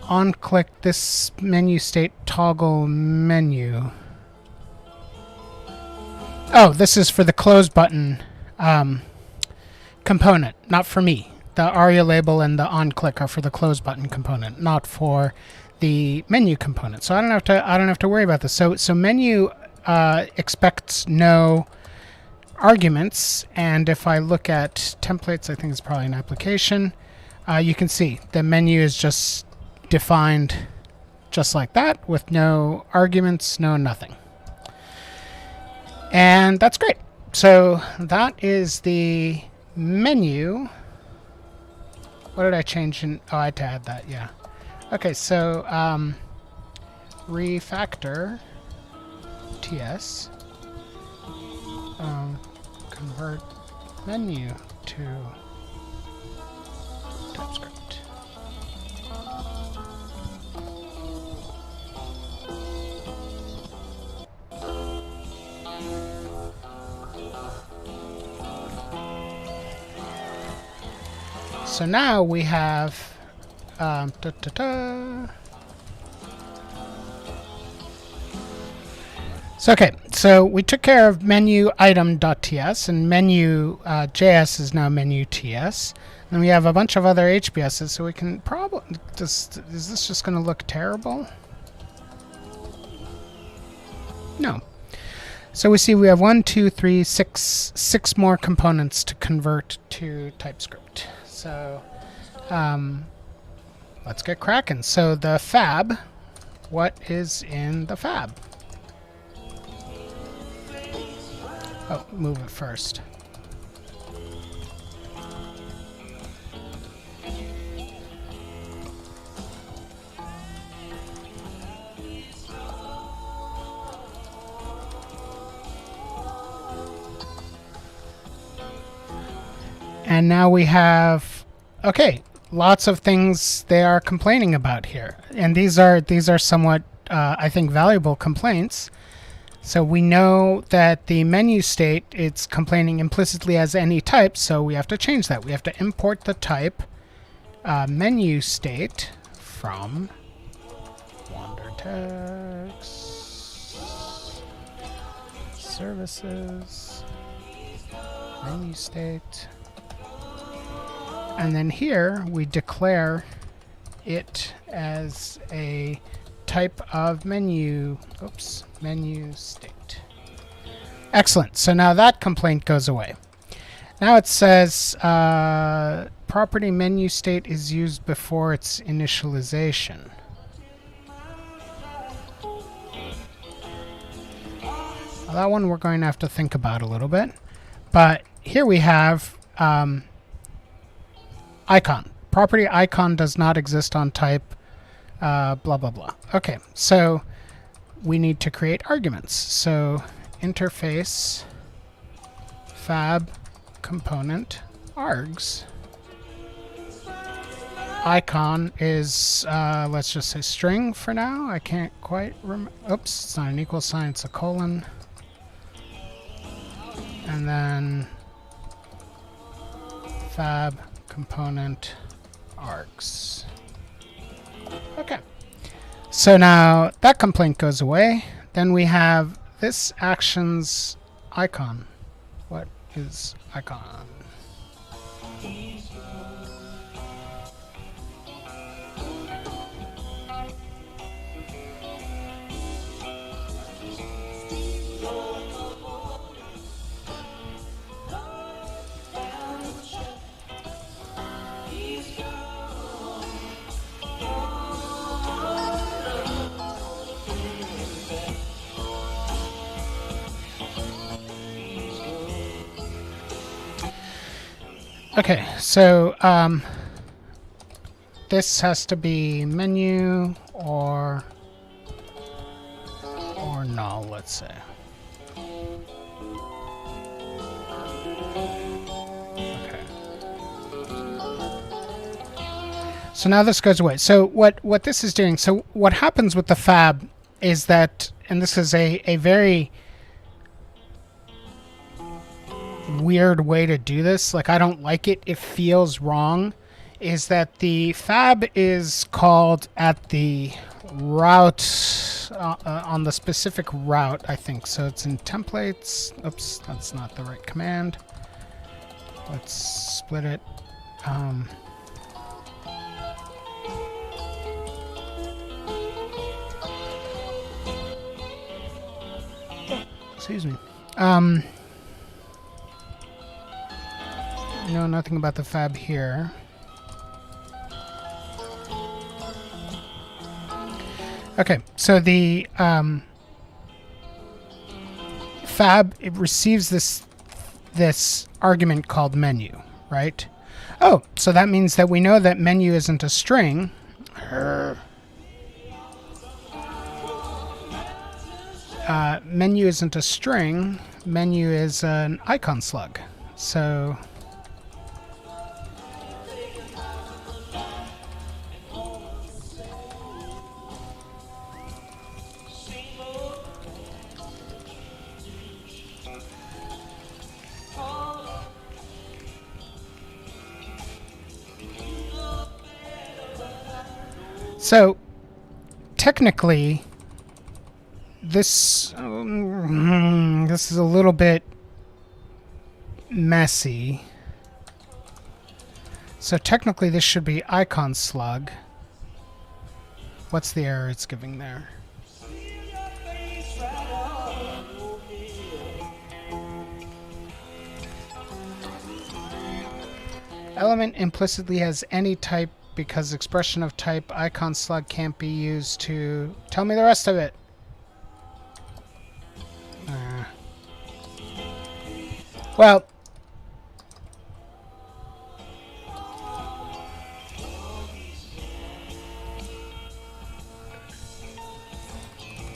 [SPEAKER 2] on click this menu state toggle menu. Oh, this is for the close button component, not for me. The ARIA label and the on click are for the close button component, not for the menu component. So I don't have to worry about this. So menu expects no arguments, and if I look at templates, I think it's probably an application. You can see the menu is just defined just like that, with no arguments, no nothing. And that's great. So that is the menu. What did I change in? Oh, I had to add that. Yeah. Okay, so refactor TS. Convert menu to TypeScript. So now we have So okay, so we took care of menu item.ts, and menu JS is now menu TS. And we have a bunch of other HBSs, so we can probably is this just going to look terrible? No. So we see we have 1, 2, 3, 6 more components to convert to TypeScript. So let's get cracking. So the fab, what is in the fab? Oh, move it first. And now we have, okay, lots of things they are complaining about here. And these are somewhat, I think, valuable complaints. So we know that the menu state, it's complaining implicitly as any type, so we have to change that. We have to import the type menu state from Wandertext services menu state. And then here we declare it as a type of menu state. Excellent. So now that complaint goes away. Now it says property menu state is used before its initialization. Well, that one we're going to have to think about a little bit. But here we have icon. Property icon does not exist on type blah, blah, blah. Okay, so we need to create arguments. So interface fab component args. Icon is, let's just say string for now. I can't quite remember. Oops, it's not an equal sign, it's a colon. And then fab component args. Okay. So now that complaint goes away. Then we have this actions icon. What is icon? Okay, so this has to be menu or null, let's say. Okay. So now this goes away. So what this is doing, so what happens with the fab is that, and this is a very weird way to do this, like I don't like it, it feels wrong, is that the fab is called at the route, on the specific route, I think. So it's in templates. Oops, that's not the right command. Let's split it. Excuse me. No, nothing about the fab here. Okay, so the fab, it receives this this argument called menu, right? Oh, so that means that we know that menu isn't a string. Menu isn't a string. Menu is an icon slug. So technically, this is a little bit messy. So technically, this should be icon slug. What's the error it's giving there? Element implicitly has any type because expression of type icon slug can't be used to... Tell me the rest of it. Well...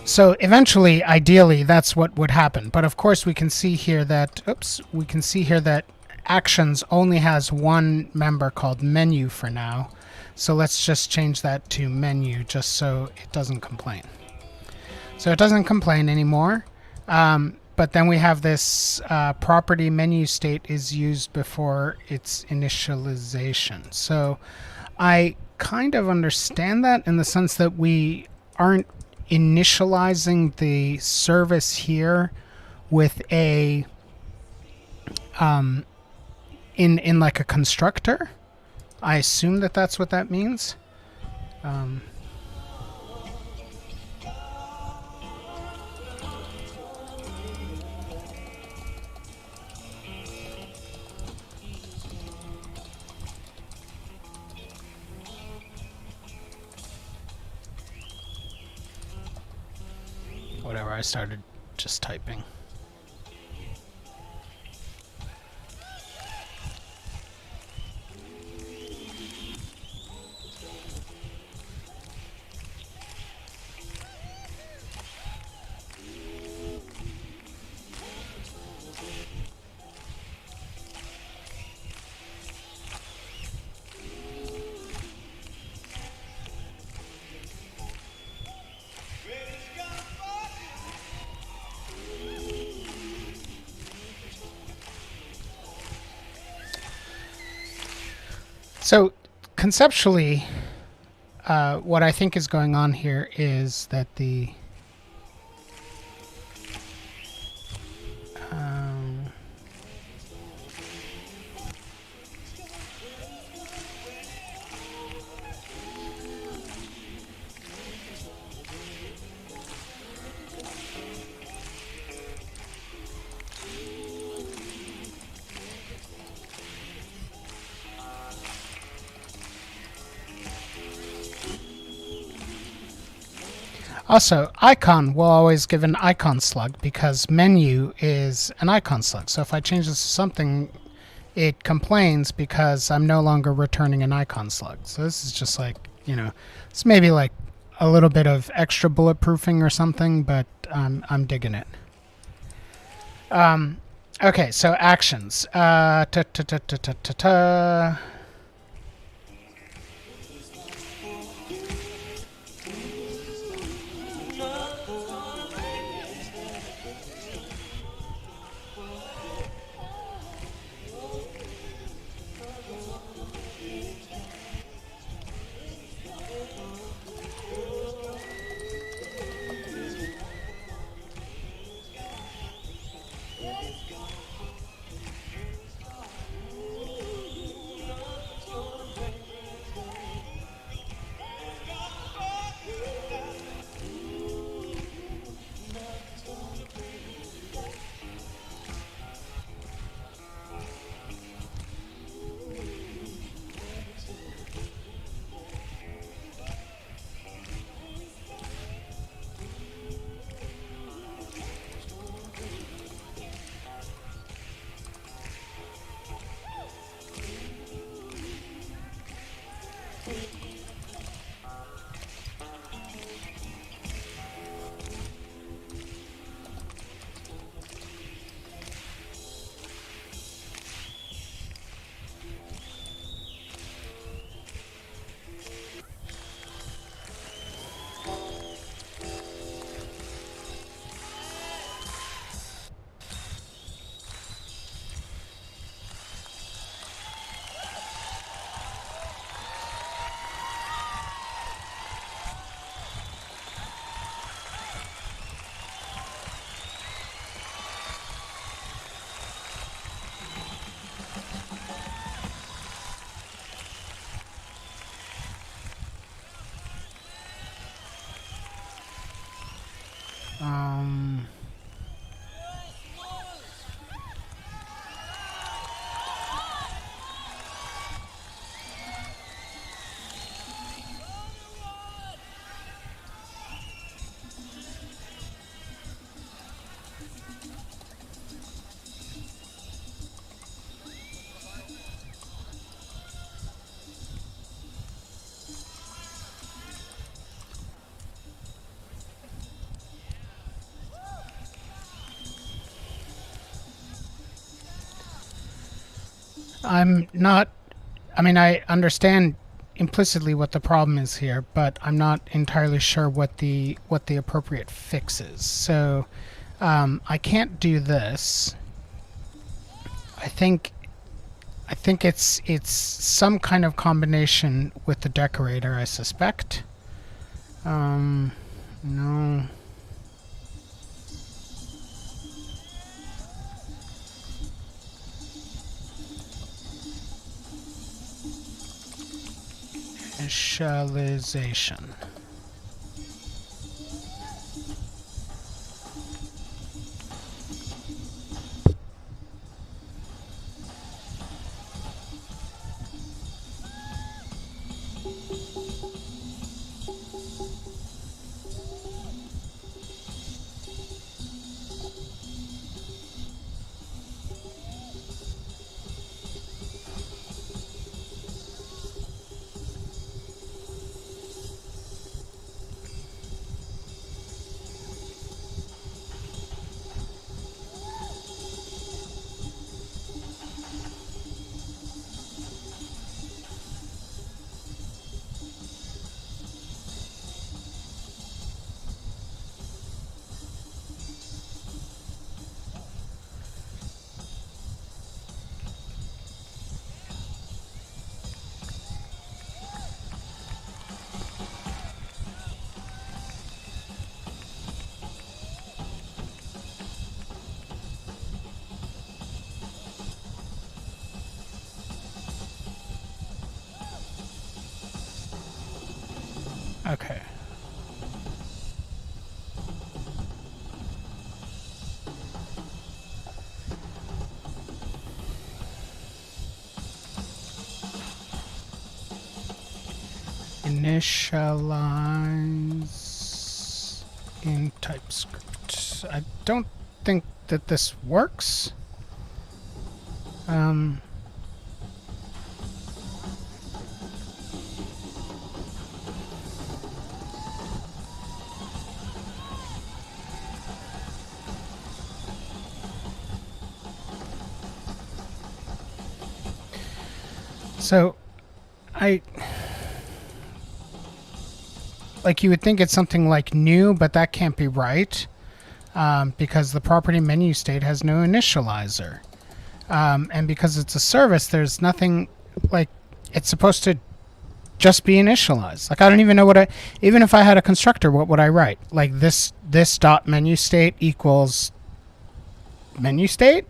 [SPEAKER 2] So eventually, ideally, that's what would happen. But of course, we can see here that... Oops. We can see here that actions only has one member called menu for now. So let's just change that to menu just so it doesn't complain. So it doesn't complain anymore. But then we have this property menu state is used before its initialization. So I kind of understand that in the sense that we aren't initializing the service here with a in like a constructor. I assume that that's what that means. Whatever, I started just typing. So conceptually, what I think is going on here is that the also, icon will always give an icon slug because menu is an icon slug. So if I change this to something, it complains because I'm no longer returning an icon slug. So this is just like, you know, it's maybe like a little bit of extra bulletproofing or something, but I'm digging it. Okay, so actions. I'm not. I mean, I understand implicitly what the problem is here, but I'm not entirely sure what the appropriate fix is. So I can't do this. I think it's some kind of combination with the decorator, I suspect. No. Initialization. Okay. Initialize in TypeScript. I don't think that this works. So, like you would think it's something like new, but that can't be right, because the property menu state has no initializer. And because it's a service, there's nothing, like, it's supposed to just be initialized. Like, I don't even know even if I had a constructor, what would I write? Like, this dot menu state equals menu state?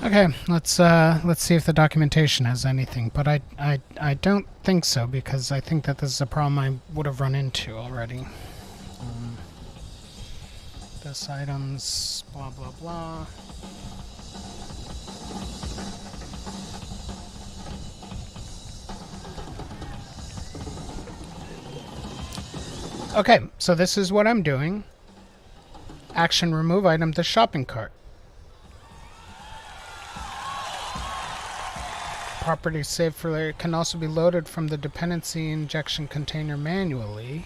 [SPEAKER 2] Okay, let's see if the documentation has anything, but I don't think so, because I think that this is a problem I would have run into already. This items, blah blah blah. Okay, so this is what I'm doing. Action: remove item to shopping cart. Property saved for later can also be loaded from the dependency injection container manually.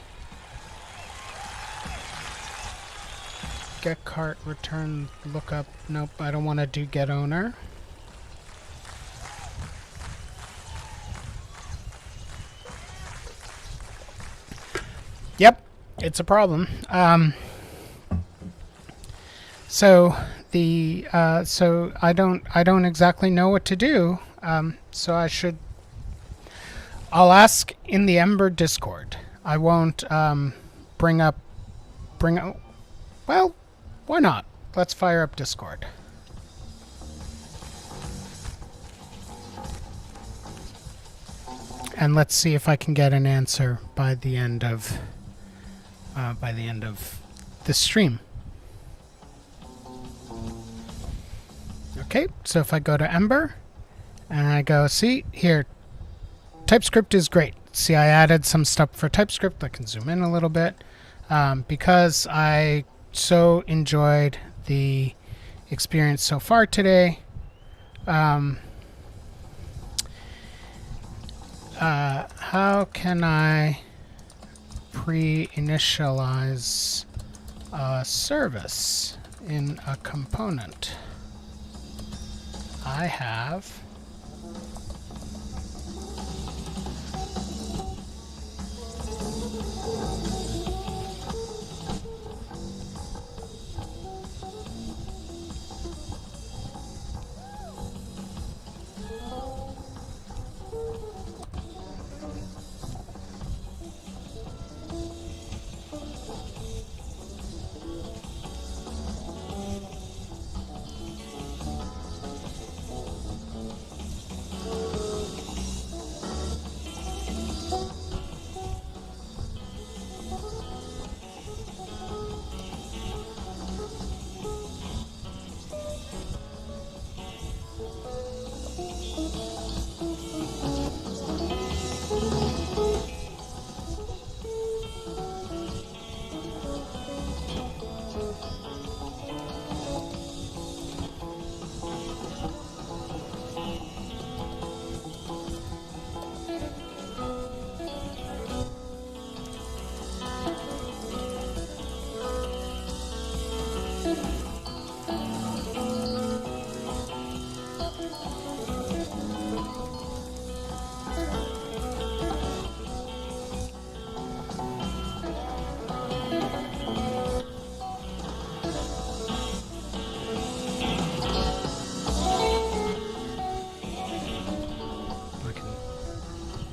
[SPEAKER 2] Get cart, return, lookup. Nope, I don't want to do get owner. Yep, it's a problem. So I don't exactly know what to do. So I'll ask in the Ember Discord. I won't bring up Well, why not? Let's fire up Discord. And let's see if I can get an answer by the end of the stream. Okay, so if I go to Ember and I go, see here, TypeScript is great. See, I added some stuff for TypeScript. I can zoom in a little bit because I so enjoyed the experience so far today. How can I pre-initialize a service in a component? I have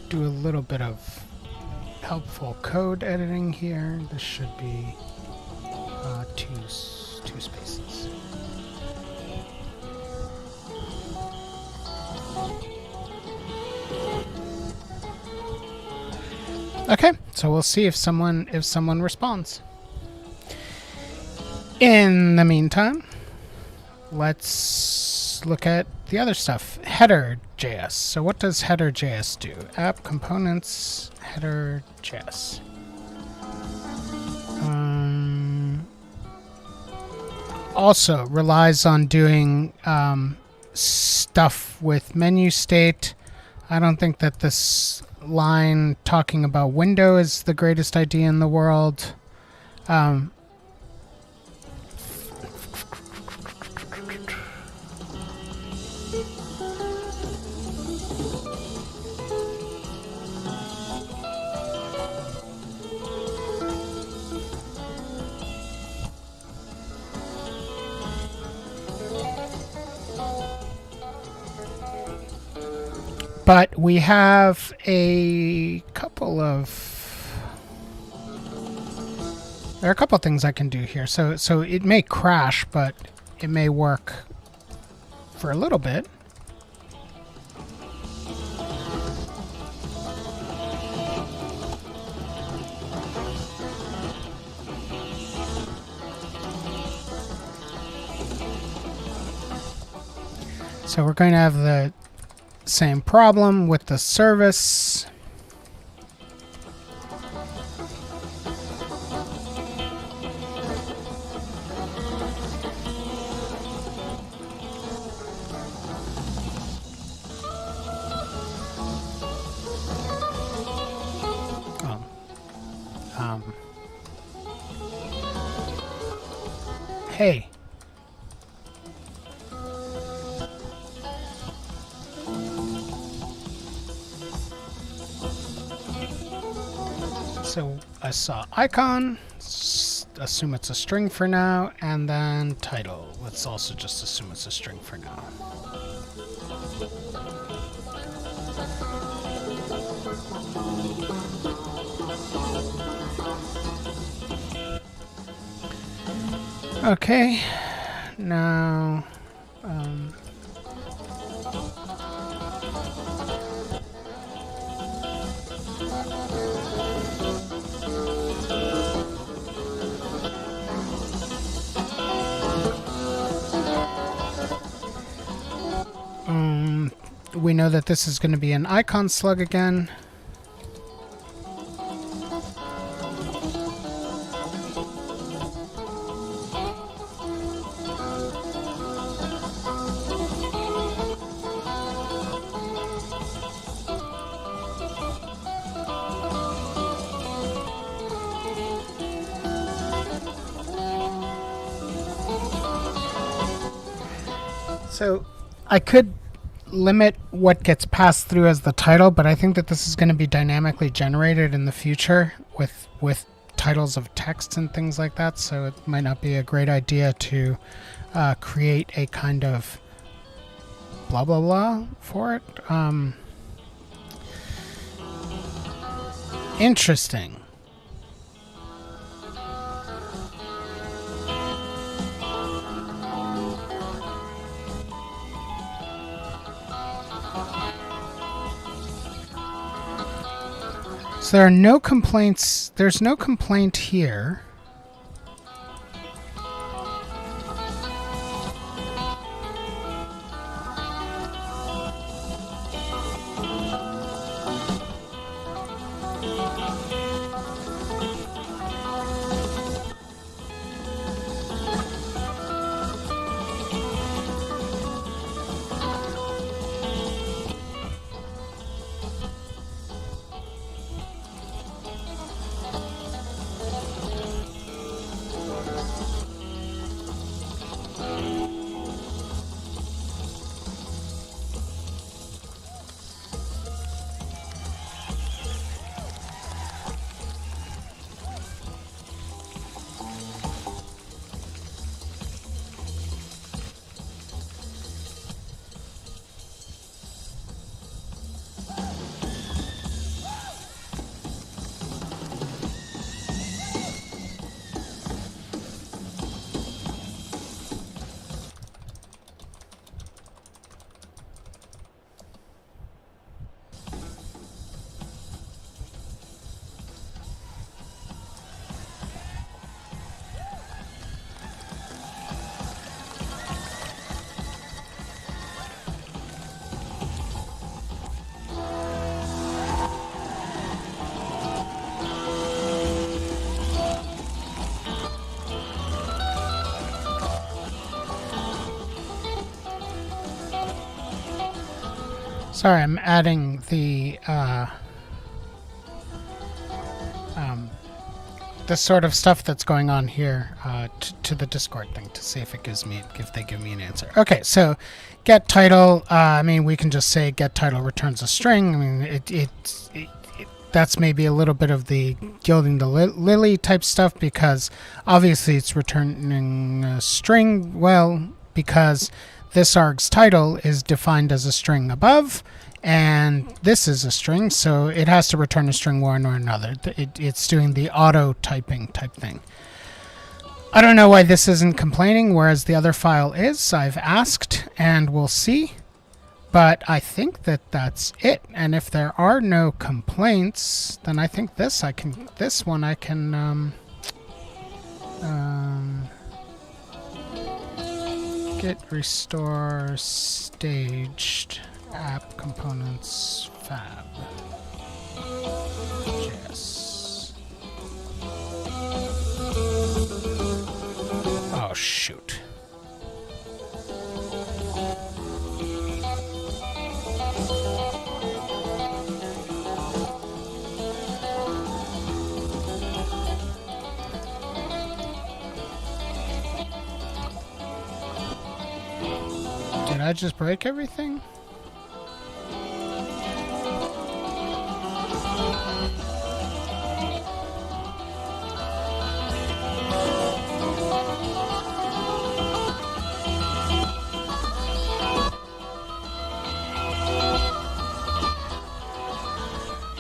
[SPEAKER 2] do a little bit of helpful code editing here. This should be two spaces. Okay, so we'll see if someone responds. In the meantime, let's look at the other stuff. Header.js. So what does header.js do? App components, header.js. Also relies on doing stuff with menu state. I don't think that this line talking about window is the greatest idea in the world. But we have a couple of... There are a couple of things I can do here. So it may crash, but it may work for a little bit. So we're going to have the same problem with the service. Hey. So I saw icon, assume it's a string for now, and then title. Let's also just assume it's a string for now. Okay, now we know that this is going to be an icon slug again. So I could limit what gets passed through as the title, but I think that this is going to be dynamically generated in the future with titles of texts and things like that, so it might not be a great idea to create a kind of blah blah blah for it. Interesting. So there are no complaints. There's no complaint here. Sorry, I'm adding the sort of stuff that's going on here to the Discord thing to see if they give me an answer. Okay, so get title. I mean, we can just say get title returns a string. I mean, that's maybe a little bit of the gilding the lily type stuff, because obviously it's returning a string. Well, because this arg's title is defined as a string above, and this is a string, so it has to return a string one or another. It's doing the auto typing type thing. I don't know why this isn't complaining, whereas the other file is. I've asked, and we'll see. But I think that that's it. And if there are no complaints, then I think this one I can git restore staged app components fab JS. Oh shoot. Did I just break everything?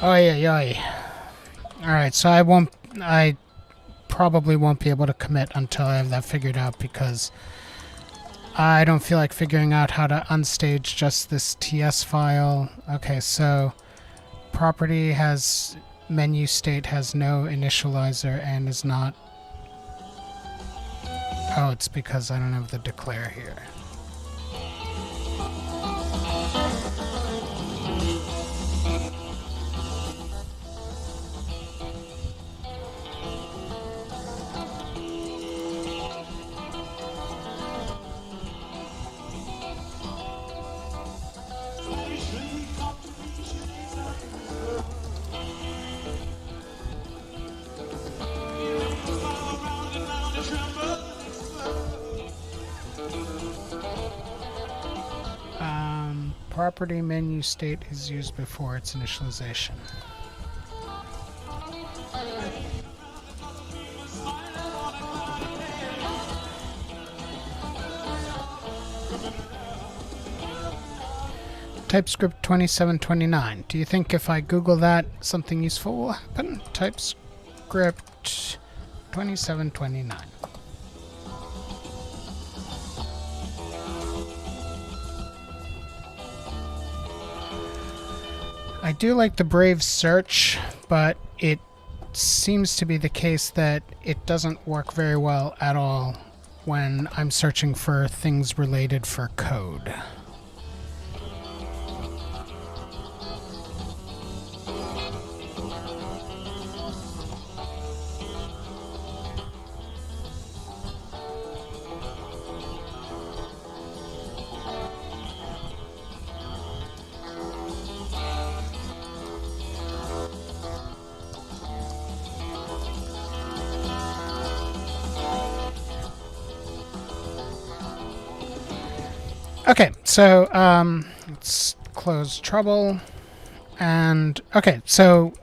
[SPEAKER 2] Oy, oy, oy. Alright, so I probably won't be able to commit until I have that figured out, because I don't feel like figuring out how to unstage just this TS file. Okay, so property has menu state has no initializer and is not... Oh, it's because I don't have the declare here. Property menu state is used before its initialization. TypeScript 2729. Do you think if I Google that, something useful will happen? TypeScript 2729. I do like the Brave search, but it seems to be the case that it doesn't work very well at all when I'm searching for things related for code. Okay, so let's close trouble. And okay, so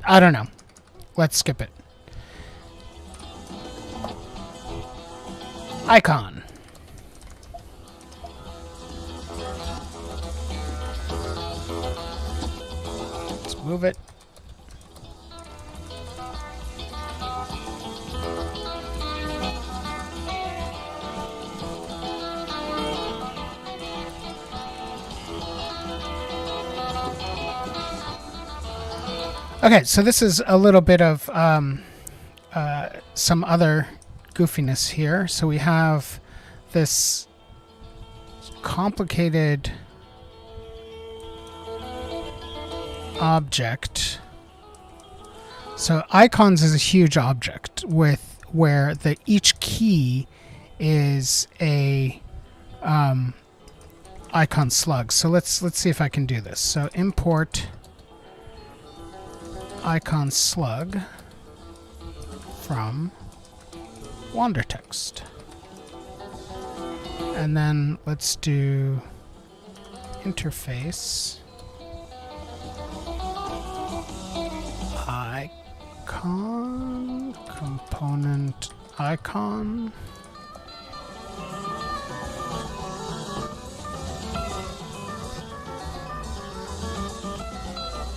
[SPEAKER 2] I don't know. Let's skip it. Icon. Let's move it. Okay, so this is a little bit of some other goofiness here. So we have this complicated object. So icons is a huge object with where each key is a icon slug. So let's see if I can do this. So import icon slug from Wandertext. And then let's do interface icon component icon.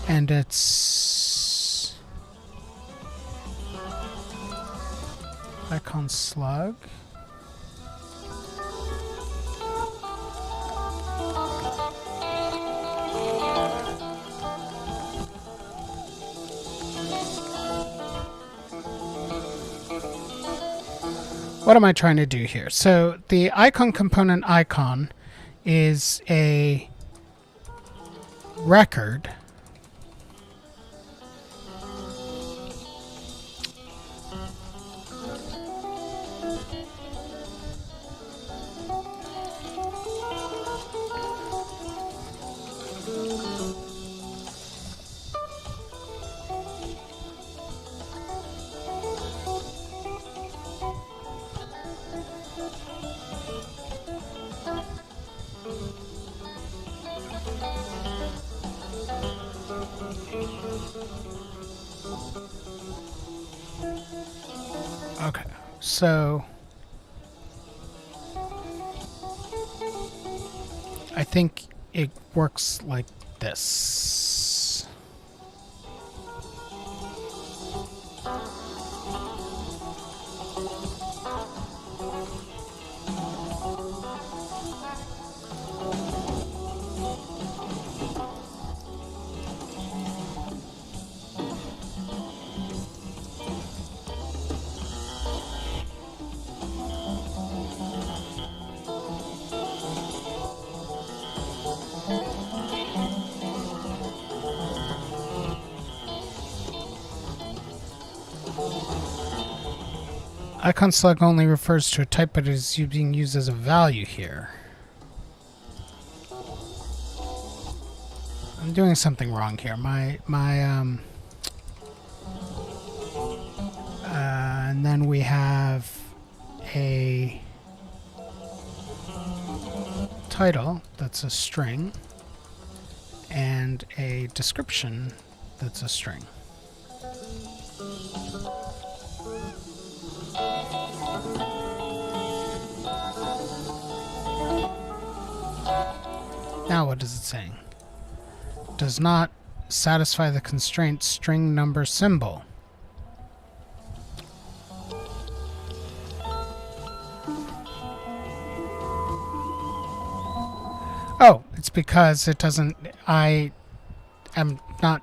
[SPEAKER 2] And it's icon slug. What am I trying to do here? So the icon component icon is a record Okay, so I think it works like this. Icon slug only refers to a type, but is being used as a value here. I'm doing something wrong here. And then we have a title that's a string and a description that's a string. Now what is it saying? Does not satisfy the constraint string number symbol. Oh, it's because it doesn't... I am not...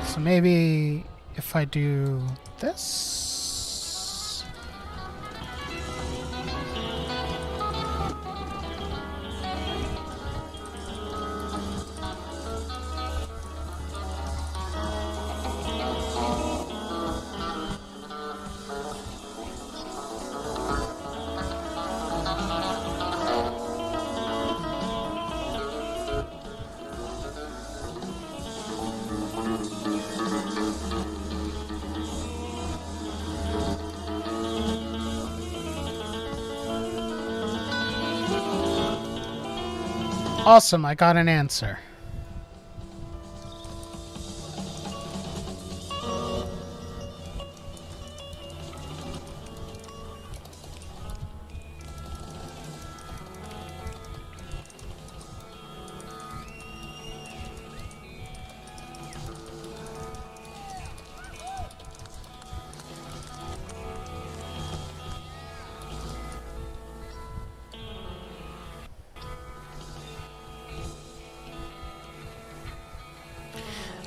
[SPEAKER 2] So maybe if I do this... Awesome, I got an answer.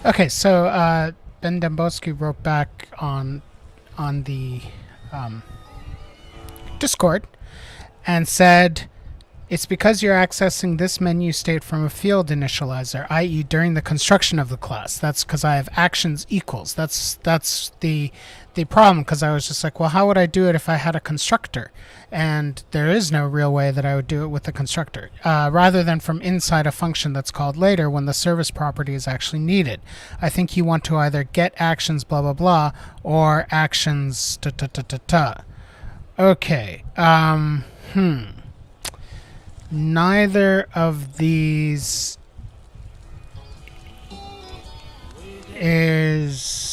[SPEAKER 2] Okay, so Ben Dembowski wrote back on the Discord and said, it's because you're accessing this menu state from a field initializer, i.e. during the construction of the class. That's because I have actions equals. That's the problem, because I was just like, well, how would I do it if I had a constructor? And there is no real way that I would do it with the constructor, rather than from inside a function that's called later when the service property is actually needed. I think you want to either get actions blah blah blah or actions ta ta ta ta ta. Okay. Neither of these is...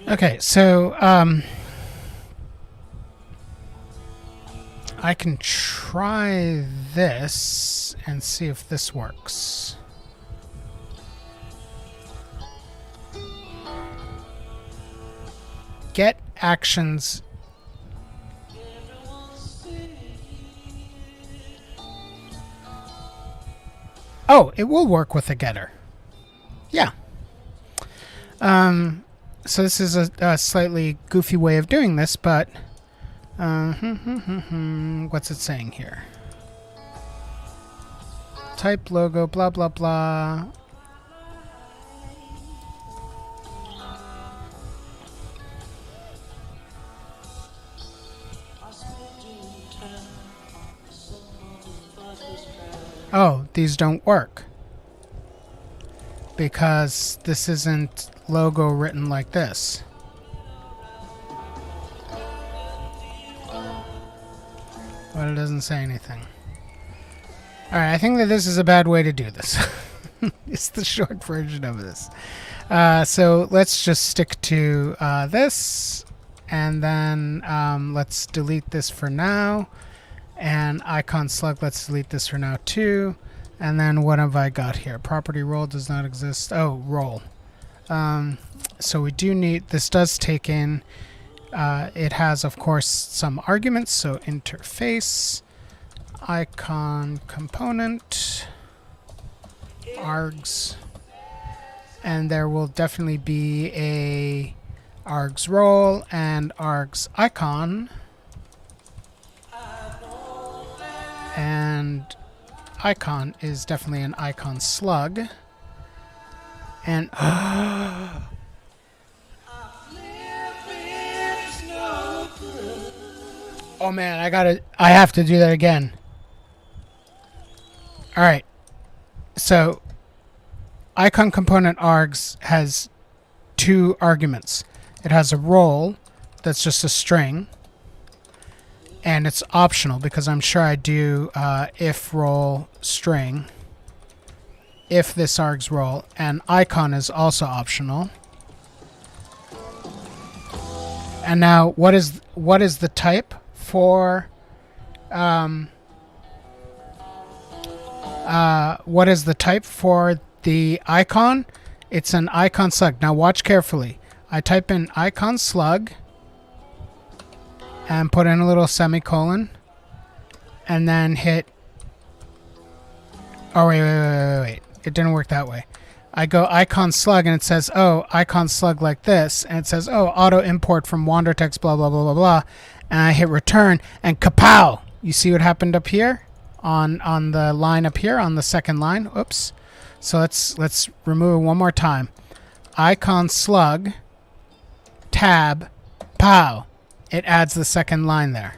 [SPEAKER 2] Okay, so I can try this and see if this works. Get actions. Oh, it will work with a getter. Yeah. So this is a slightly goofy way of doing this, but what's it saying here? Type logo, blah, blah, blah. Oh, these don't work. Because this isn't logo written like this. But it doesn't say anything. Alright, I think that this is a bad way to do this. It's the short version of this. So let's just stick to this. And then let's delete this for now. And icon slug, let's delete this for now too. And then what have I got here? Property role does not exist. Oh, role. So we do need, this does take in, it has of course some arguments. So interface, icon component, args, and there will definitely be a args role and args icon. And icon is definitely an icon slug. And oh man, I have to do that again. All right. So icon component args has two arguments. It has a role that's just a string. And it's optional because I'm sure I do if role string, if this args role, and icon is also optional. And now, what is the type for what is the type for the icon? It's an icon slug. Now watch carefully. I type in icon slug. And put in a little semicolon. And then hit... Oh, wait. It didn't work that way. I go icon slug and it says, oh, icon slug like this. And it says, oh, auto import from Wandertext, blah, blah, blah, blah, blah. And I hit return and kapow! You see what happened up here? On the line up here, on the second line. Oops. So let's remove it one more time. Icon slug, tab, pow. It adds the second line there.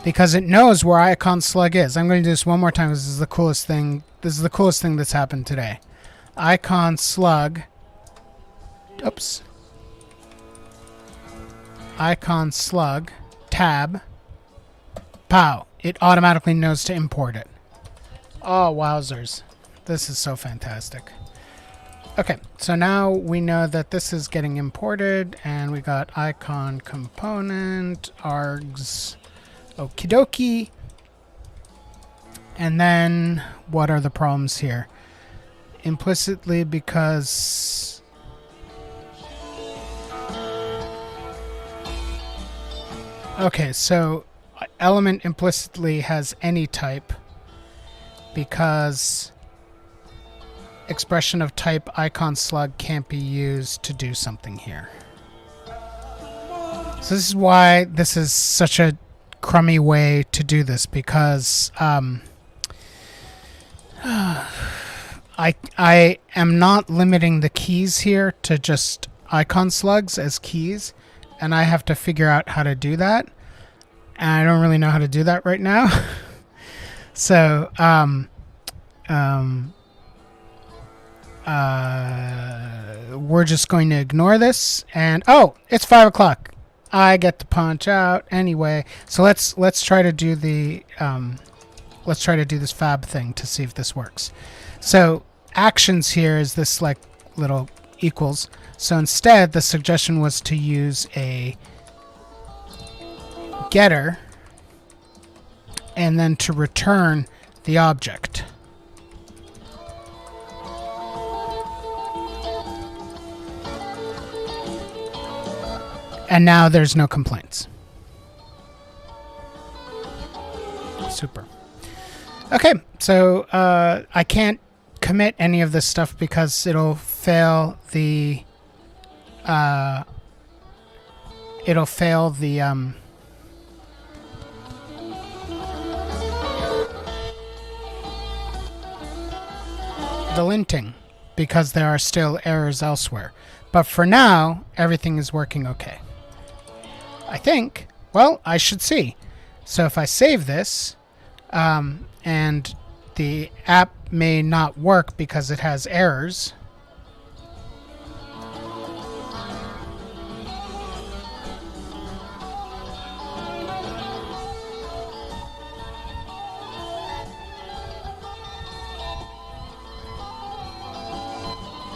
[SPEAKER 2] Because it knows where icon slug is. I'm going to do this one more time because this is the coolest thing. This is the coolest thing that's happened today. Icon slug. Oops. Icon slug. Tab. Pow. It automatically knows to import it. Oh, wowzers. This is so fantastic. Okay, so now we know that this is getting imported, and we got icon component, args, okie dokie. And then, what are the problems here? Implicitly, because... Okay, so element implicitly has any type, because... expression of type icon slug can't be used to do something here. So this is why this is such a crummy way to do this, because I am not limiting the keys here to just icon slugs as keys, and I have to figure out how to do that, and I don't really know how to do that right now. So we're just going to ignore this, and oh, it's 5 o'clock. I get to punch out anyway. So let's try to do the this fab thing to see if this works. So actions here is this like little equals. So instead, the suggestion was to use a getter and then to return the object. And now there's no complaints. Super. Okay, so I can't commit any of this stuff because it'll fail the the linting because there are still errors elsewhere. But for now, everything is working okay. I think. Well, I should see. So if I save this, and the app may not work because it has errors.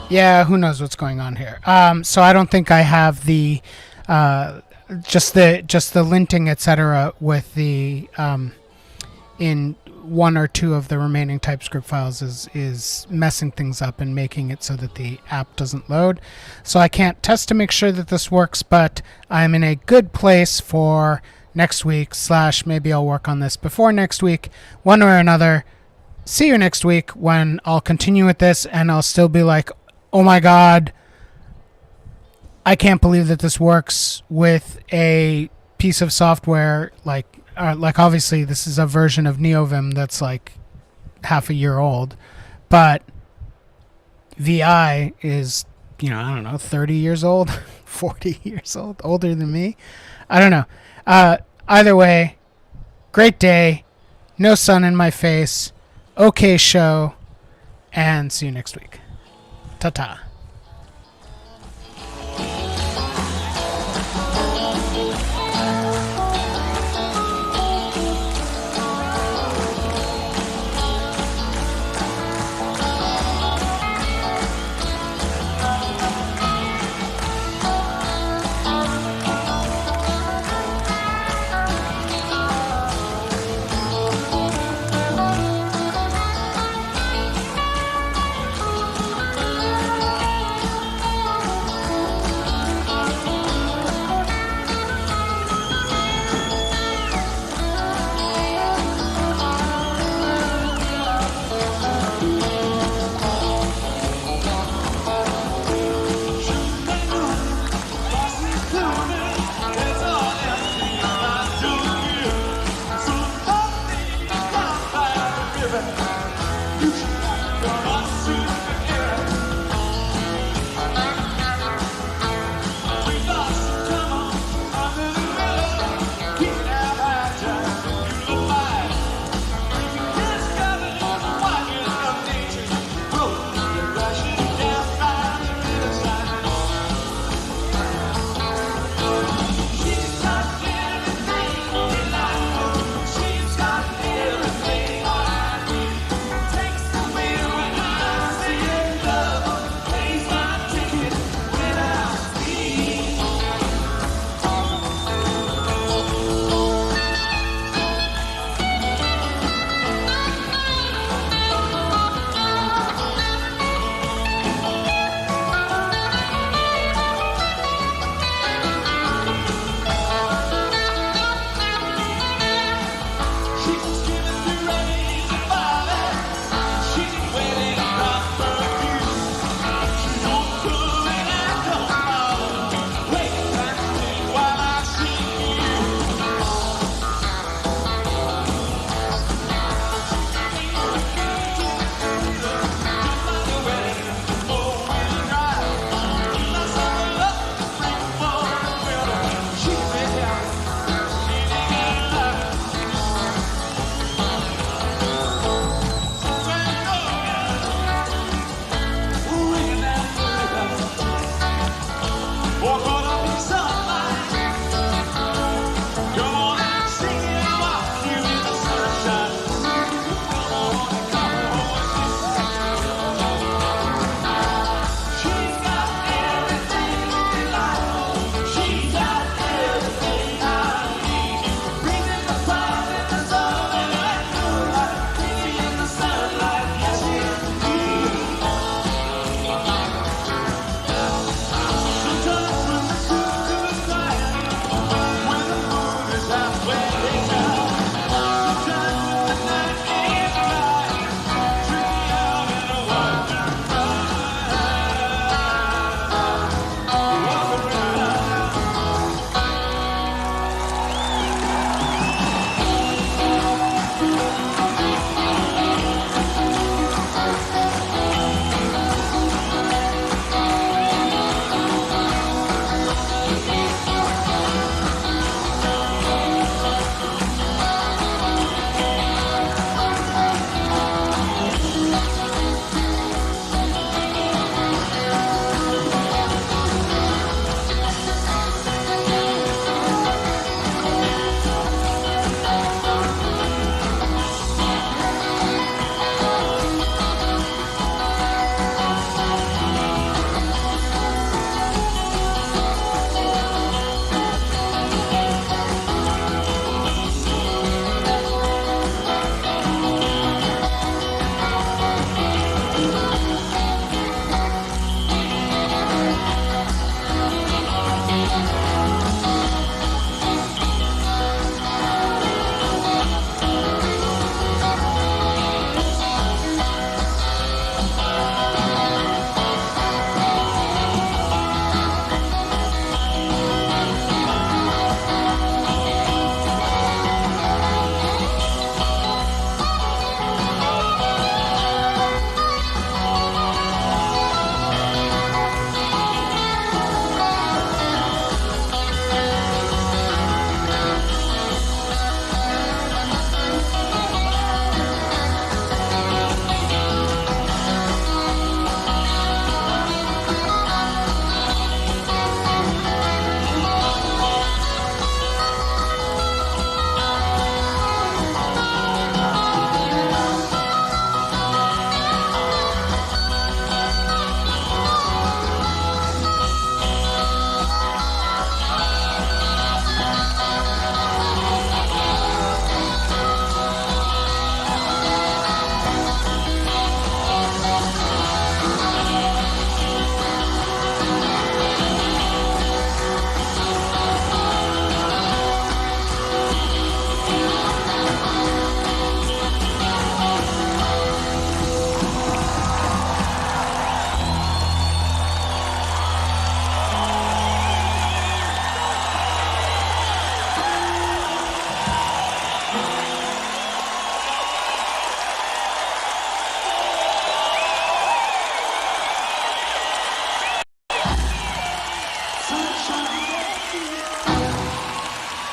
[SPEAKER 2] Yeah, who knows what's going on here. So I don't think I have the just the linting, etc. with the in one or two of the remaining TypeScript files is messing things up and making it so that the app doesn't load. So I can't test to make sure that this works, but I'm in a good place for next week / maybe I'll work on this before next week, one way or another. See you next week when I'll continue with this and I'll still be like, oh my god, I can't believe that this works with a piece of software like obviously this is a version of NeoVim that's like half a year old, but VI is, I don't know, 30 years old, 40 years old, older than me. I don't know. Either way, great day, no sun in my face, okay show, and see you next week. Ta-ta.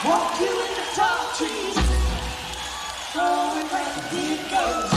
[SPEAKER 1] Walk you in the tall trees. Going where the wind goes.